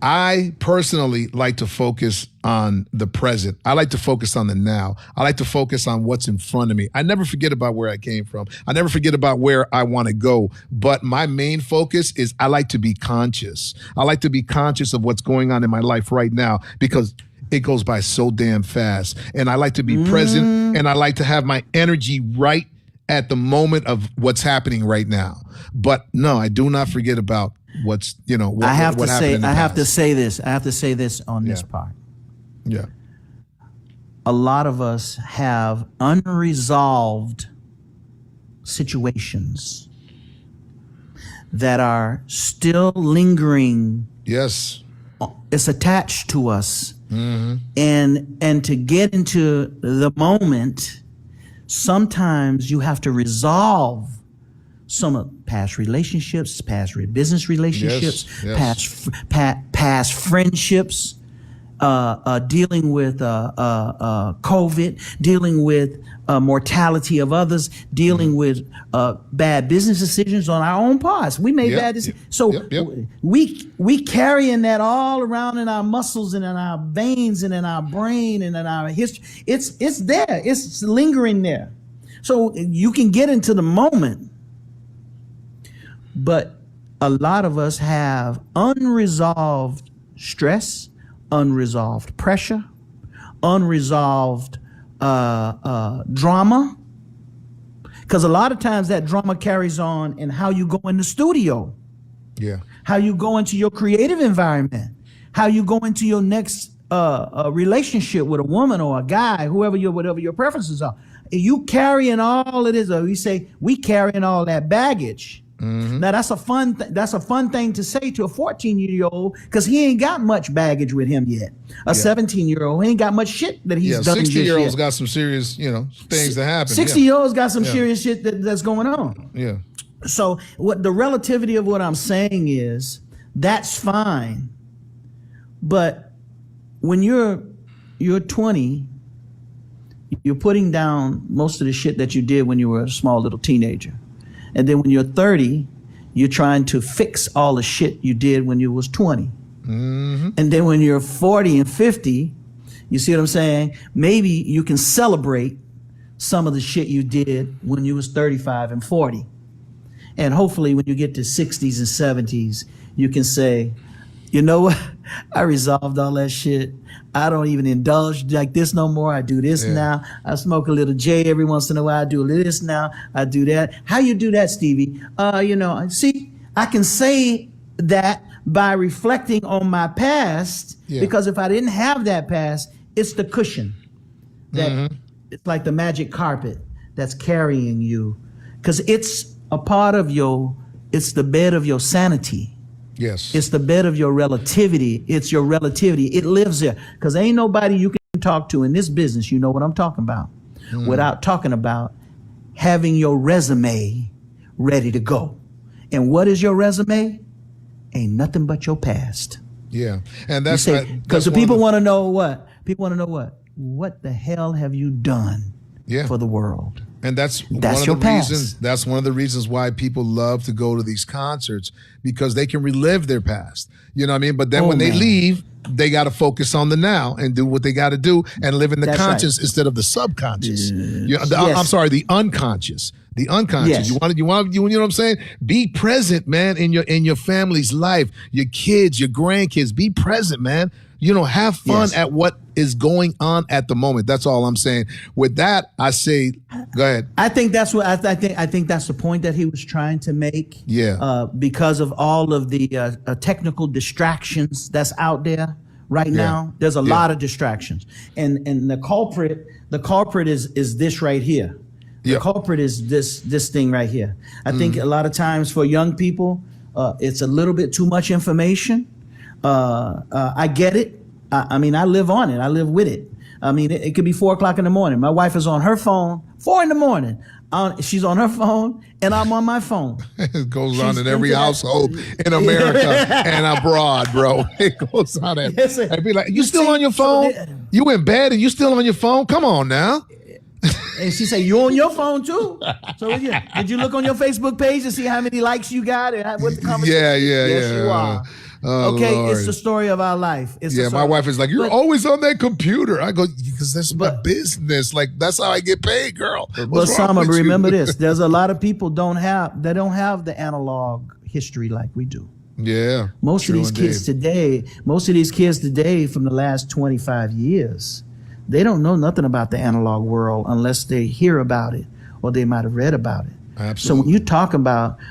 I personally like to focus on the present. I like to focus on the now. I like to focus on what's in front of me. I never forget about where I came from. I never forget about where I want to go. But my main focus is I like to be conscious. I like to be conscious of what's going on in my life right now because it goes by so damn fast. And I like to be present and I like to have my energy right at the moment of what's happening right now. But no, I do not forget about what's, what
I have
what
to
happened
say,
in the
I have to
past.
say this. I have to say this on this part.
Yeah.
A lot of us have unresolved situations that are still lingering.
Yes.
It's attached to us.
Mm-hmm.
And to get into the moment, sometimes you have to resolve some of past relationships, past business relationships,
Yes.
past friendships, dealing with COVID, dealing with mortality of others, dealing with bad business decisions on our own parts. We made bad decisions. So we carrying that all around in our muscles and in our veins and in our brain and in our history. It's there. It's lingering there. So you can get into the moment, but a lot of us have unresolved stress, unresolved pressure, unresolved drama, because a lot of times that drama carries on in how you go in the studio, how you go into your creative environment, how you go into your next relationship with a woman or a guy, whatever your preferences are. You carrying all of this, or we say we carrying all that baggage. Mm-hmm. Now that's a fun thing to say to a 14-year-old because he ain't got much baggage with him yet. A 17-year-old, he ain't got much shit that he's done.
60-year-olds got some serious, things that happen.
60-year-olds got some serious shit that's going on.
Yeah.
So what the relativity of what I'm saying is that's fine, but when you're 20, you're putting down most of the shit that you did when you were a small little teenager. And then when you're 30, you're trying to fix all the shit you did when you was 20. Mm-hmm. And then when you're 40 and 50, you see what I'm saying? Maybe you can celebrate some of the shit you did when you was 35 and 40. And hopefully when you get to 60s and 70s, you can say, you know what? I resolved all that shit. I don't even indulge like this no more. I do this now. I smoke a little J every once in a while. I do this now. I do that. How you do that, Stevie? See, I can say that by reflecting on my past, because if I didn't have that past, it's the cushion that it's like the magic carpet that's carrying you, because it's a part of it's the bed of your sanity.
Yes.
It's the bed of your relativity. It's your relativity. It lives there. Because ain't nobody you can talk to in this business, you know what I'm talking about, without talking about having your resume ready to go. And what is your resume? Ain't nothing but your past.
Yeah. And that's
because the people want to know what? People want to know what? What the hell have you done for the world?
And that's one
That's
of
your
the
past.
reasons. That's one of the reasons why people love to go to these concerts, because they can relive their past. You know what I mean? But then when they
man.
leave, they got to focus on the now and do what they got to do and live in the
That's
conscious
right.
instead of the subconscious.
Yes.
I'm sorry, the unconscious. The unconscious.
Yes.
You know what I'm saying? Be present, man, in your family's life, your kids, your grandkids. Be present, man. Have fun
Yes.
at what is going on at the moment. That's all I'm saying. With that, I say, go ahead.
I think that's what I think that's the point that he was trying to make.
Yeah.
Because of all of the technical distractions that's out there right now, there's a lot of distractions, and the culprit is this right here. The
Yeah.
culprit is this thing right here. I think a lot of times for young people, it's a little bit too much information. I get it. I mean, I live on it. I live with it. I mean, it could be 4:00 in the morning. My wife is on her phone, 4 in the morning. She's on her phone, and I'm on my phone.
It goes on
She's
in every
into that.
household in America and abroad, bro. It goes on.
Yes, sir.
I'd be like, you still
see,
on your
so
phone?
the-
You in bed and you still on your phone? Come on now.
And she said, "You on your phone too?" So yeah, did you look on your Facebook page to see how many likes you got and what the conversation?
Yeah.
Yes, you are.
Oh,
Okay,
Lord.
it's the story of our life. It's the
Yeah, my
story-
wife is like, you're
But-
always on that computer. I go, because that's my
But-
business. Like, that's how I get paid, girl.
But
What's wrong
Sama,
with you?
remember this: there's a lot of people don't have the analog history like we do.
Yeah.
Most
true
of these kids today, from the last 25 years, they don't know nothing about the analog world unless they hear about it or they might have read about it.
Absolutely.
So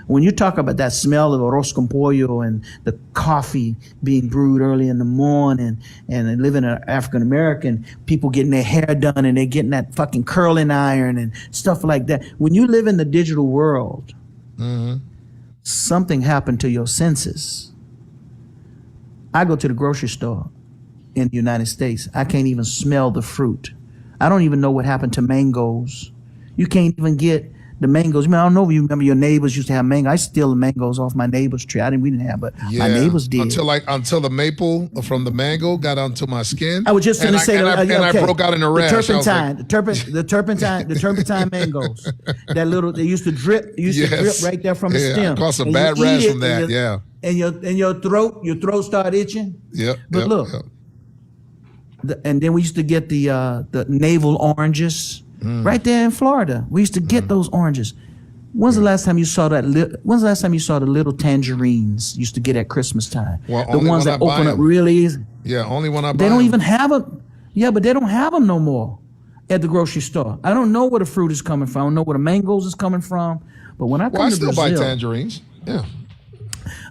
when you talk about that smell of arroz con pollo and the coffee being brewed early in the morning and living in African American, people getting their hair done and they're getting that fucking curling iron and stuff like that. When you live in the digital world, something happened to your senses. I go to the grocery store in the United States. I can't even smell the fruit. I don't even know what happened to mangoes. You can't even get the mangoes. I don't know if you remember your neighbors used to have mango. I steal the mangoes off my neighbor's tree. We didn't have, but my neighbors did.
Until the maple from the mango got onto my skin.
I was just going to say
and I broke out in a rash.
The turpentine mangoes. That little, they used to drip. It used to drip right there from the stem.
I caught some
And
bad
you eat
rash
it,
from that.
And your throat start itching.
Yep.
But look, and then we used to get the navel oranges right there in Florida. We used to get those oranges. When's the last time you saw that? When's the last time you saw the little tangerines you used to get at Christmas time?
Well,
the
only
ones
when
that
I buy
open up
them.
really easy.
Yeah, only when I buy
They don't
them.
even have them. Yeah, but they don't have them no more at the grocery store. I don't know where the fruit is coming from. I don't know where the mangoes is coming from. But when I come
Well, I
to
still
Brazil,
buy tangerines. Yeah.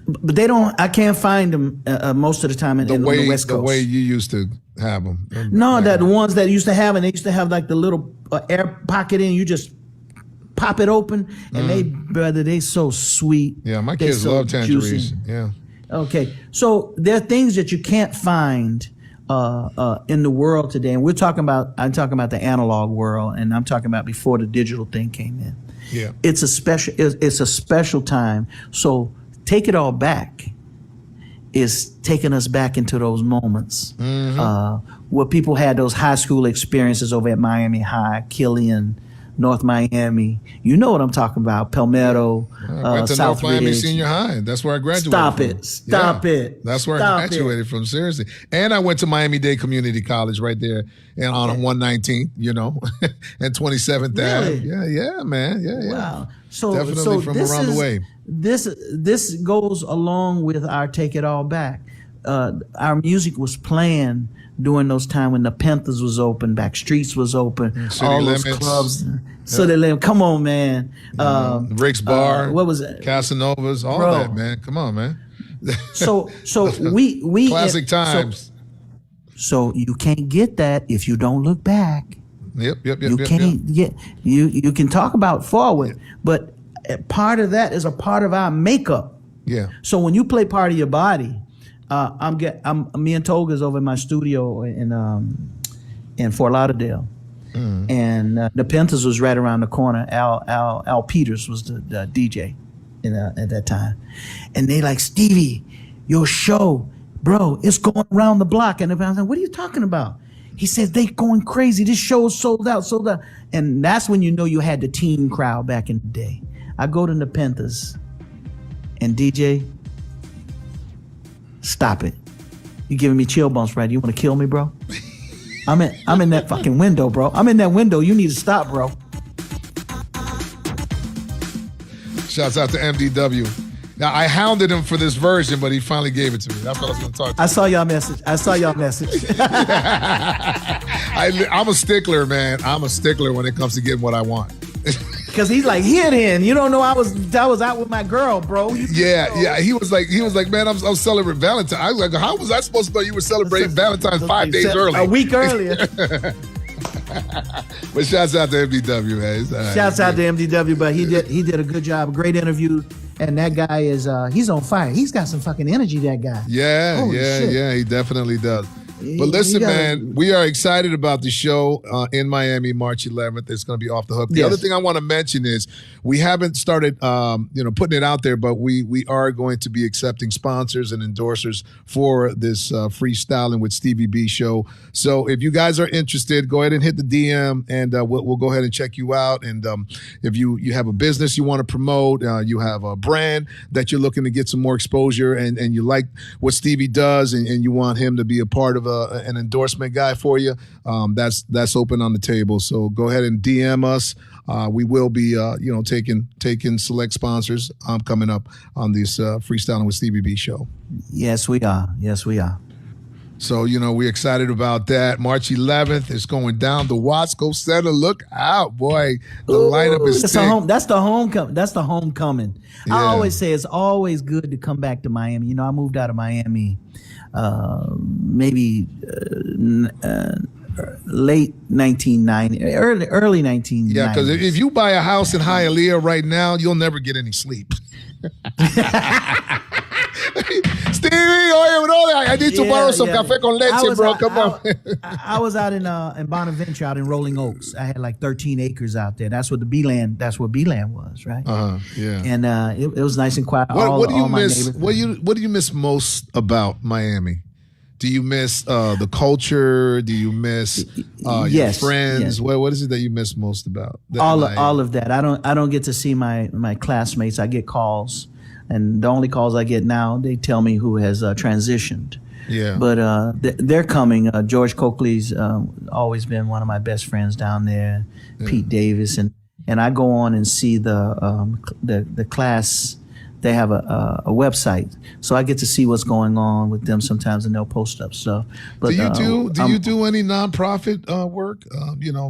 but they don't. I can't find them most of the time in
The
the West Coast.
way you used to have them.
No, that the ones that used to have, and they used to have like the little air pocket in. You just pop it open, and they so sweet.
Yeah, my
They
kids
so
love tangerines.
juicy.
Yeah.
Okay, so there are things that you can't find in the world today, and I'm talking about the analog world, and I'm talking about before the digital thing came in.
Yeah.
It's a special time. So Take It All Back is taking us back into those moments where people had those high school experiences over at Miami High, Killian, North Miami. You know what I'm talking about. Palmetto,
I went to
South
North Miami
Ridge.
Senior High. That's where I graduated.
Stop
from.
it. Stop it.
That's where
Stop
I
it.
graduated from. Seriously. And I went to Miami-Dade Community College right there and on 119th, and 27th Ave.
Really?
Yeah, man. Yeah.
Wow. So
Definitely from
this
around the
is-
way.
This goes along with our Take It All Back. Our music was playing during those times when the Panthers was open, Back Streets was open,
City
all those
Limits.
clubs. So they live. Come on, man.
Rick's Bar.
What was it?
Casanovas, all
Bro.
that, man. Come on, man.
So we
Classic times.
So you can't get that if you don't look back.
Yep.
You can't get you can talk about forward, but part of that is a part of our makeup.
Yeah.
So when you play part of your body, me and Toga's over in my studio in Fort Lauderdale, and the Panthers was right around the corner. Al Peters was the DJ at that time, and they like, Stevie, your show, bro, it's going around the block. And I was like, what are you talking about? He said, they going crazy. This show is sold out, sold out. And that's when you know you had the teen crowd back in the day. I go to the Panthers and DJ, stop it. You giving me chill bumps, right? You want to kill me, bro? I'm in that fucking window, bro. I'm in that window. You need to stop, bro.
Shouts out to MDW. Now, I hounded him for this version, but he finally gave it to me. That's what I was going to talk to.
I saw y'all message.
I'm a stickler, man. I'm a stickler when it comes to getting what I want.
Because he's like, here then. You don't know I was out with my girl, bro.
Yeah. He was like, man, I'm celebrating Valentine's. I was like, how was I supposed to know you were celebrating Valentine's 5 days early?
A week earlier.
But shouts out to MDW, man.
Shouts out to MDW, but he did a good job, a great interview. And that guy is he's on fire. He's got some fucking energy, that guy.
Yeah, he definitely does. But listen, man, we are excited about the show in Miami, March 11th. It's going to be off the hook. The other thing I want to mention is we haven't started, putting it out there, but we are going to be accepting sponsors and endorsers for this Freestyling with Stevie B show. So if you guys are interested, go ahead and hit the DM, and we'll go ahead and check you out. And if you have a business you want to promote, you have a brand that you're looking to get some more exposure, and you like what Stevie does, and you want him to be a part of an endorsement guy for you, that's open on the table. So go ahead and DM us. We will be taking select sponsors coming up on this Freestyling with Stevie B show.
Yes, we are.
So, we're excited about that. March 11th is going down the Wasco Center. Look out, boy. The lineup is thick.
That's the homecoming. Yeah. I always say it's always good to come back to Miami. I moved out of Miami maybe late 1990, early 1990s.
Yeah, because if you buy a house in Hialeah right now, you'll never get any sleep. Stevie, I need to borrow some cafe con leche, bro. Come on.
I was out in Bonaventure, out in Rolling Oaks. I had like 13 acres out there. That's what B-Land was, right?
Yeah.
And it was nice and quiet.
What do you miss? What do you miss most about Miami? Do you miss the culture? Do you miss your friends? Yes. What is it that you miss most about
all of that? I don't get to see my classmates. I get calls. And the only calls I get now, they tell me who has transitioned.
Yeah.
But they're coming. George Coakley's always been one of my best friends down there. Yeah. Pete Davis, and I go on and see the class. They have a website, so I get to see what's going on with them sometimes, and they'll post up stuff. But
do you do any nonprofit work?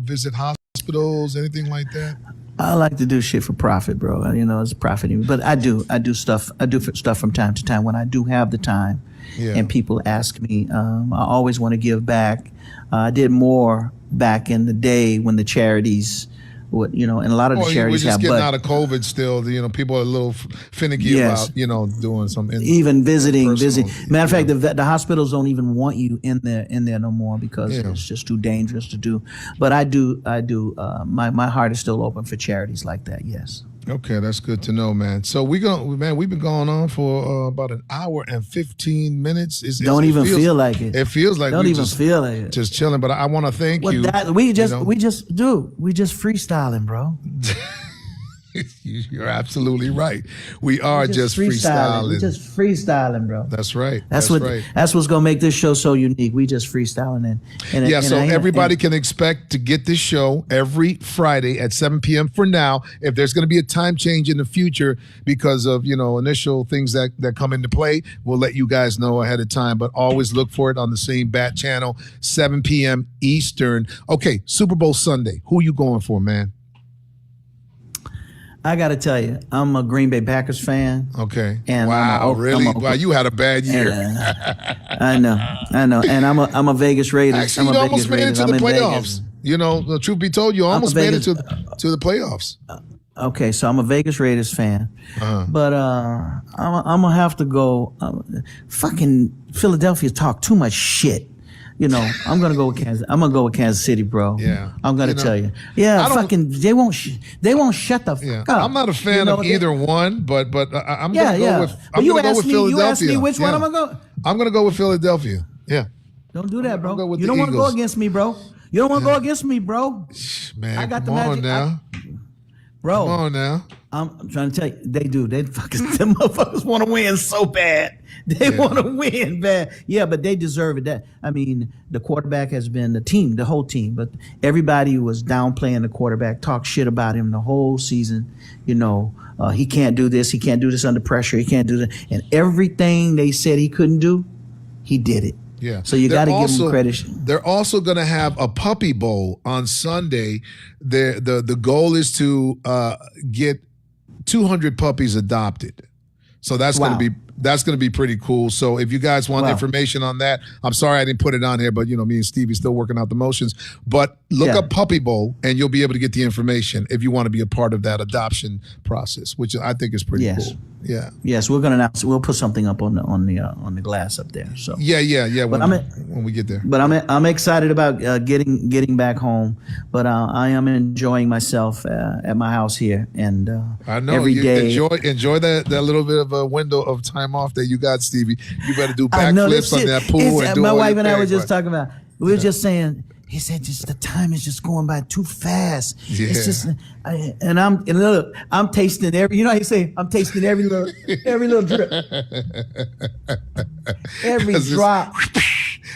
Visit hospitals, anything like that?
I like to do shit for profit, bro. It's profiting. But I do stuff. I do stuff from time to time when I do have the time. Yeah. And people ask me. I always want to give back. I did more back in the day when the charities would, and a lot of the charities
we're just
have.
Getting out of COVID still. People are a little finicky about, doing some.
Even visiting. Matter of fact, the hospitals don't even want you in there no more because it's just too dangerous to do. But I do. My heart is still open for charities like that. Yes.
Okay, that's good to know, man. So we've been going on for about an hour and 15 minutes.
Don't even feel like it.
It feels like
don't even feel like it.
Just chilling. But I want to thank you.
We just freestyling, bro.
You're absolutely right. We are just freestyling.
We're just freestyling, bro.
That's right.
That's what's gonna make this show so unique. We just freestyling
so everybody can expect to get this show every Friday at 7 p.m. for now. If there's gonna be a time change in the future because of initial things that come into play, we'll let you guys know ahead of time. But always look for it on the same bat channel, 7 p.m. Eastern. Okay, Super Bowl Sunday. Who you going for, man?
I got to tell you, I'm a Green Bay Packers fan.
Okay.
And
really? Wow, you had a bad year.
I know. And I'm a Vegas Raiders.
Actually, you almost made it to the playoffs. The truth be told, you almost made it to the playoffs.
Okay, so I'm a Vegas Raiders fan. But I'm going to have to go. Fucking Philadelphia talk too much shit. I'm gonna go with Kansas. I'm gonna go with Kansas City, bro.
Yeah,
I'm gonna tell you. Yeah, they won't shut the fuck up.
I'm not a fan of either one, but I'm gonna go with.
You asked me which one I'm gonna go.
I'm gonna go with Philadelphia. Yeah.
Don't do that,
I'm good
bro.
with
You
the
don't want to go
Eagles.
against me, bro. You don't want to go against me, bro.
Man,
I got the
come on
magic.
now.
Bro,
Come on now.
I'm trying to tell you, they do. They fucking them motherfuckers want to win so bad. They want to win bad. Yeah, but they deserve it. That I mean, the quarterback has been the whole team, but everybody was downplaying the quarterback, talk shit about him the whole season. You know, he can't do this. He can't do this under pressure. He can't do that. And everything they said he couldn't do, he did it.
Yeah.
So you got to give him credit.
They're also going to have a puppy bowl on Sunday. The goal is to get 200 puppies adopted. So that's going to be pretty cool. So if you guys want information on that, I'm sorry I didn't put it on here, but me and Stevie still working out the motions. But look up Puppy Bowl, and you'll be able to get the information if you want to be a part of that adoption process, which I think is pretty cool. Yeah.
Yes, we're gonna announce. We'll put something up on the glass up there. So
yeah. When we get there.
But I'm excited about getting back home. But I am enjoying myself at my house here, and
I know
every day
enjoy that little bit of a window of time off that you got, Stevie. You better do backflips on that pool. And do
my
all
wife
your
and I
thing,
were just talking about. We were just saying. He said, "Just the time is just going by too fast.
Yeah.
It's just." And I'm tasting every. You know how you say I'm tasting every little drip, every drop.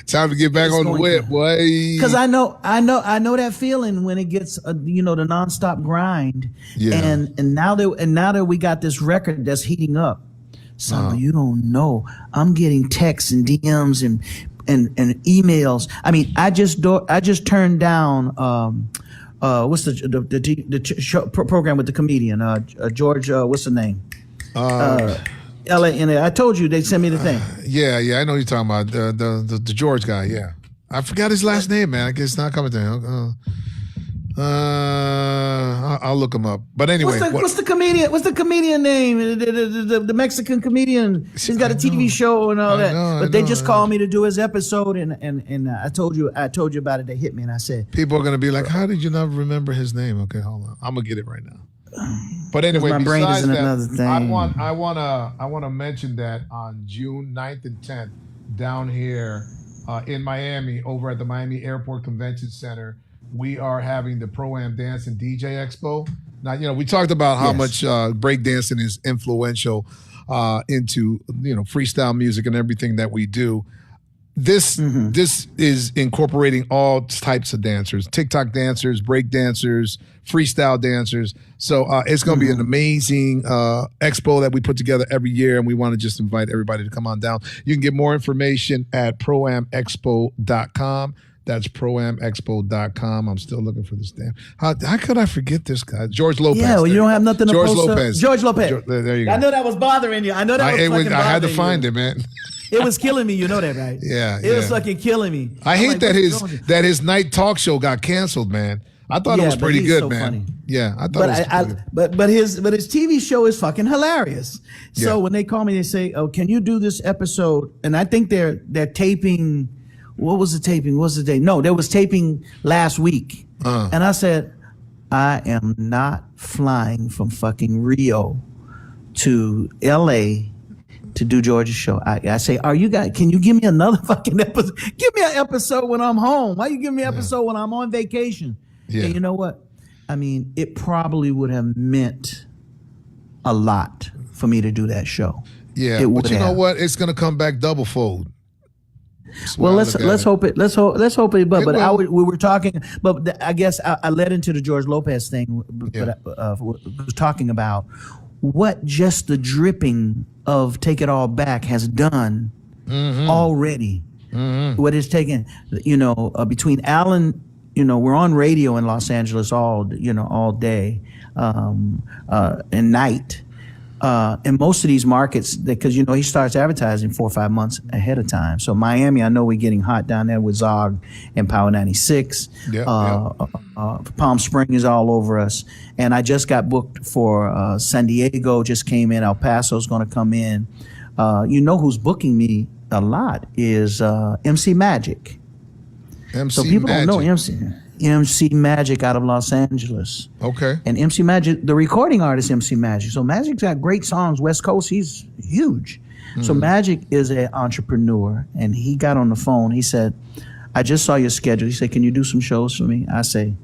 Time to get back on the whip, boy.
Because I know that feeling when it gets the nonstop grind.
Yeah.
And now that we got this record that's heating up, so you don't know. I'm getting texts and DMs and emails. I mean, I just turned down what's the show, program with the comedian George what's the name LA, and I told you they sent me the thing.
Yeah, I know you're talking about the George guy. Yeah, I forgot his last name, man. I guess it's not coming to him. I'll look him up. But anyway,
what's the comedian? What's the comedian name? The Mexican comedian. He's got a TV show and all that. But they just called me to do his episode, and I told you about it. They hit me, and I said,
people are gonna be like, "How did you not remember his name?" Okay, hold on. I'm gonna get it right now. But anyway,
my brain
besides
is in
that,
another thing.
I wanna mention that on June 9th and 10th down here in Miami, over at the Miami Airport Convention Center, we are having the Pro-Am Dance and DJ Expo. Now, we talked about how much breakdancing is influential into freestyle music and everything that we do. This is incorporating all types of dancers: TikTok dancers, break dancers, freestyle dancers. So it's going to be an amazing expo that we put together every year, and we want to just invite everybody to come on down. You can get more information at proamexpo.com. That's proamexpo.com. I'm still looking for this damn. How could I forget this guy? George Lopez.
Yeah, well, you don't have nothing to post up.
George
Lopez.
There you go.
I know that was bothering you. I know that was fucking bothering you.
I had to find it, man.
It was killing me. You know that, right?
Yeah.
It was fucking killing me.
I hate that his night talk show got canceled, man. I thought it was pretty good, man.
Funny.
Yeah, I thought it was pretty good.
But his TV show is fucking hilarious. So when they call me, they say, "Oh, can you do this episode?" And I think they're taping. What was the taping? What was the date? No, there was taping last week. And I said, I am not flying from fucking Rio to LA to do George's show. I say, can you give me another fucking episode? Give me an episode when I'm home. Why you give me an episode when I'm on vacation? Yeah. And you know what? I mean, it probably would have meant a lot for me to do that show.
Yeah, but you know what? It's going to come back double fold.
Well, let's hope it. Let's hope it. But we were talking. But I guess I led into the George Lopez thing. But was talking about what just the dripping of "Take It All Back" has done already. What it's taken, between Alan. We're on radio in Los Angeles all day and night. In most of these markets, because he starts advertising 4 or 5 months ahead of time. So Miami, I know we're getting hot down there with Zog and Power 96. Palm Springs is all over us, and I just got booked for San Diego. Just came in. El Paso's going to come in. Who's booking me a lot is MC Magic. So people don't know MC Magic out of Los Angeles.
Okay.
And MC Magic, the recording artist MC Magic. So Magic's got great songs. West Coast, he's huge. So Magic is an entrepreneur, and he got on the phone. He said, "I just saw your schedule." He said, "Can you do some shows for me?" I said,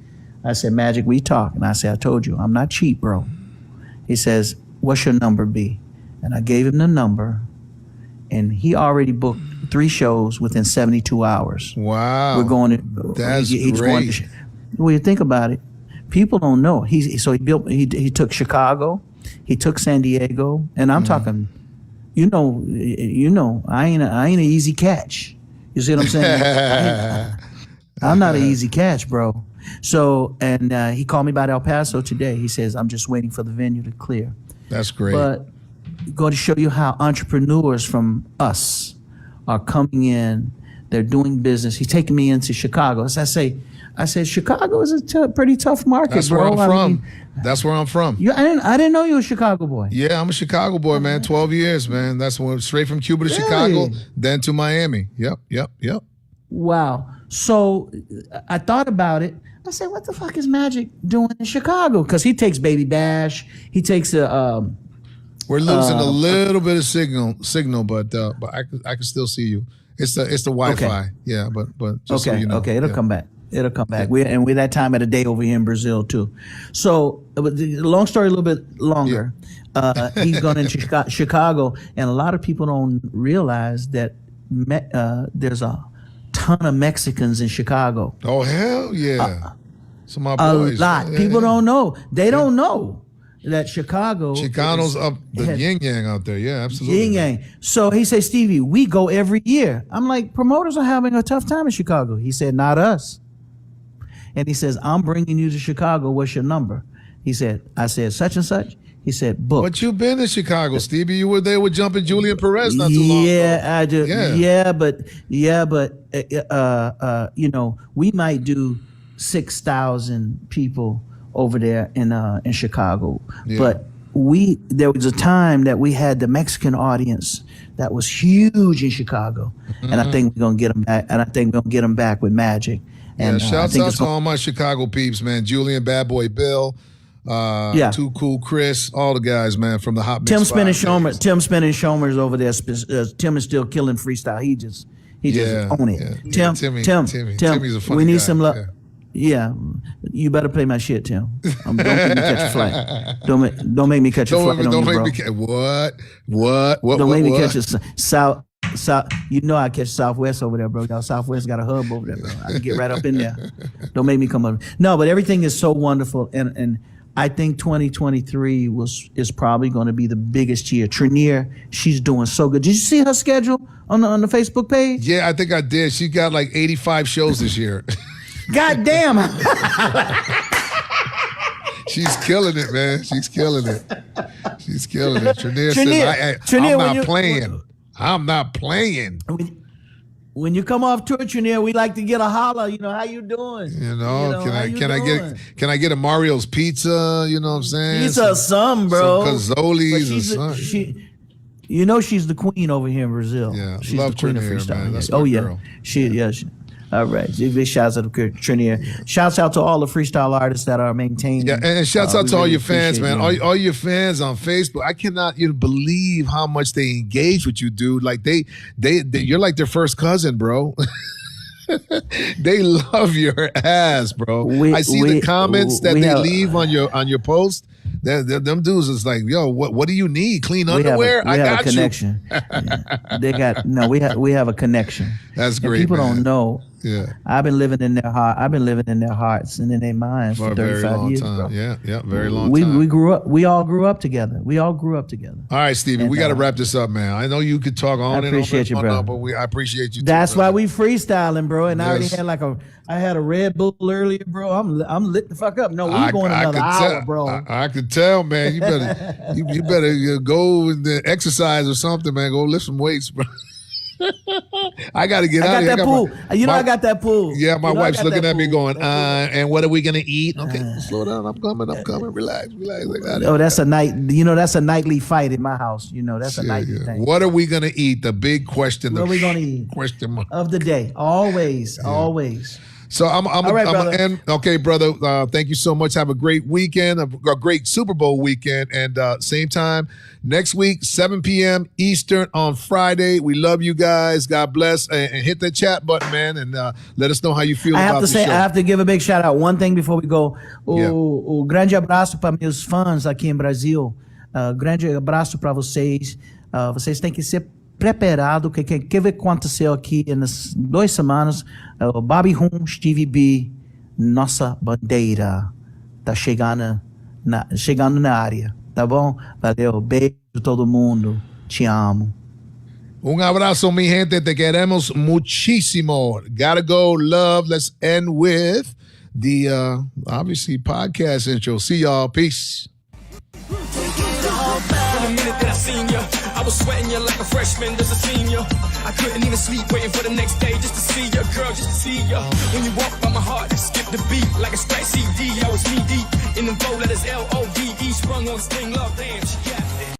"Magic, we talk." And I said, "I told you, I'm not cheap, bro." He says, "What's your number be?" And I gave him the number, and he already booked 3 shows within 72 hours.
Wow.
We're going to.
That's
he's
great.
Going to, well, you think about it. People don't know. He took Chicago, he took San Diego, and I'm talking. You know, I ain't an easy catch. You see what I'm saying? I'm not an easy catch, bro. So, and he called me about El Paso today. He says, "I'm just waiting for the venue to clear."
That's great.
But going to show you how entrepreneurs from us are coming in. They're doing business. He's taking me into Chicago. As I said, Chicago is a pretty tough market,
That's
bro.
where I'm from. That's where I'm from.
I didn't know you were a Chicago boy.
Yeah, I'm a Chicago boy, man. 12 years, man. That's when straight from Cuba to Chicago, then to Miami. Yep.
Wow. So I thought about it. I said, what the fuck is Magic doing in Chicago? Because he takes Baby Bash. He takes a.
We're losing a little bit of signal, but I can still see you. It's the Wi-Fi. Okay. Yeah, but just so you know.
Okay, it'll come back. It'll come back. We're that time of the day over here in Brazil too. So, the long story a little bit longer. Yeah. He's gone into Chicago, and a lot of people don't realize that there's a ton of Mexicans in Chicago.
Oh hell yeah! Some of my boys.
A lot.
Yeah,
people don't know. They don't know that Chicago.
Chicanos up the yin yang out there. Yeah, absolutely.
Yin yang. So he said, "Stevie, we go every year." I'm like, promoters are having a tough time in Chicago. He said, "Not us." And he says, "I'm bringing you to Chicago. What's your number?" I said, "Such and such." He said, "Book."
But you've been to Chicago, Stevie. You were there with Jumpin' Julian Perez not too long ago.
Yeah, I do. Yeah, but you know, we might do 6,000 people over there in Chicago. Yeah. But there was a time that we had the Mexican audience that was huge in Chicago, and I think we're gonna get them back. And I think we're gonna get them back with Magic. And
shouts out to all my Chicago peeps, man. Julian, Bad Boy Bill, Too Cool Chris, all the guys, man, from the Hot Mix.
Tim Spin and Shomer's over there. Tim is still killing freestyle. He just own it.
Yeah.
Tim,
Timmy's a funny
we need
guy.
some love. Yeah, you better play my shit, Tim. Don't make me catch a flight. Don't make me catch a flight. Don't make me catch a South. You know I catch Southwest over there, bro. Y'all Southwest got a hub over there, bro. I can get right up in there. Don't make me come up. No, but everything is so wonderful, and I think 2023 is probably going to be the biggest year. Trinier, she's doing so good. Did you see her schedule on the Facebook page?
Yeah, I think I did. She got like 85 shows this year.
God damn.
She's killing it, man. She's killing it. Trinier said, I'm not playing. I'm not playing.
When you come off tour, Trinier, we like to get a holler. You know, how you doing?
Can I get a Mario's pizza? You know what I'm saying?
Pizza or some, bro.
Some Cazzolis or something.
You know she's the queen over here in Brazil.
Yeah,
she's
love
the queen
Trinier,
of freestyle.
man. That's
my
girl.
All right. Big shouts out to Trinier. Shouts out to all the freestyle artists that are maintaining.
Yeah, and shouts out to all your fans, man. All your fans on Facebook. I cannot even believe how much they engage with you, dude. Like they you're like their first cousin, bro. They love your ass, bro. I see the comments that they leave on your post. Them dudes is like, yo, what do you need? Clean underwear? I got
a connection. We have a connection.
That's great.
And people don't know.
Yeah,
I've been living in their heart. I've been living in their hearts and in their minds for 35 years, bro.
Yeah, very long time.
We grew up. We all grew up together. All
right, Stevie, we got to wrap this up, man. I know you could talk on and on. I
appreciate you, bro.
But I appreciate you.
That's why we freestyling, bro. And I already had I had a Red Bull earlier, bro. I'm lit the fuck up. No, we going another hour, bro.
I could tell, man. You better you better go and exercise or something, man. Go lift some weights, bro. I got to get out of here. I got that pool. Yeah, my wife's looking at me going, and what are we going to eat? Okay, slow down. I'm coming. Relax. I got it.
Oh, that's a night. That's a nightly fight in my house. That's a nightly thing.
What are we going to eat? The big question.
What are we going to eat?
Question mark.
Of the day. Always.
So I'm
right,
gonna
brother.
end. Okay, brother. Thank you so much. Have a great weekend, a great Super Bowl weekend, and same time next week, 7 p.m. Eastern on Friday. We love you guys. God bless, and hit that chat button, man, and let us know how you feel
I
about
have to
the
say,
show.
I have to give a big shout out. One thing before we go.
Yeah.
O grande abraço para meus fãs aqui em Brasil. Grande abraço para vocês. Vocês têm que ser preparados. Quer ver o que aconteceu aqui nas 2 semanas? Bobby Rum, Stevie B, nossa bandeira tá chegando na área, tá bom? Valeu, beijo todo mundo. Te amo.
Un abrazo, mi gente. Te queremos muchísimo. Gotta go, love. Let's end with the obviously podcast intro. See y'all. Peace.
From the minute that I seen you, I was sweating you like a freshman, there's a senior. I couldn't even sleep, waiting for the next day just to see you, girl, just to see you. When you walk by my heart, skip the beat like a scratch CD. I was knee deep in them 4 letters L-O-V-E, sprung on string, love, damn, she got it.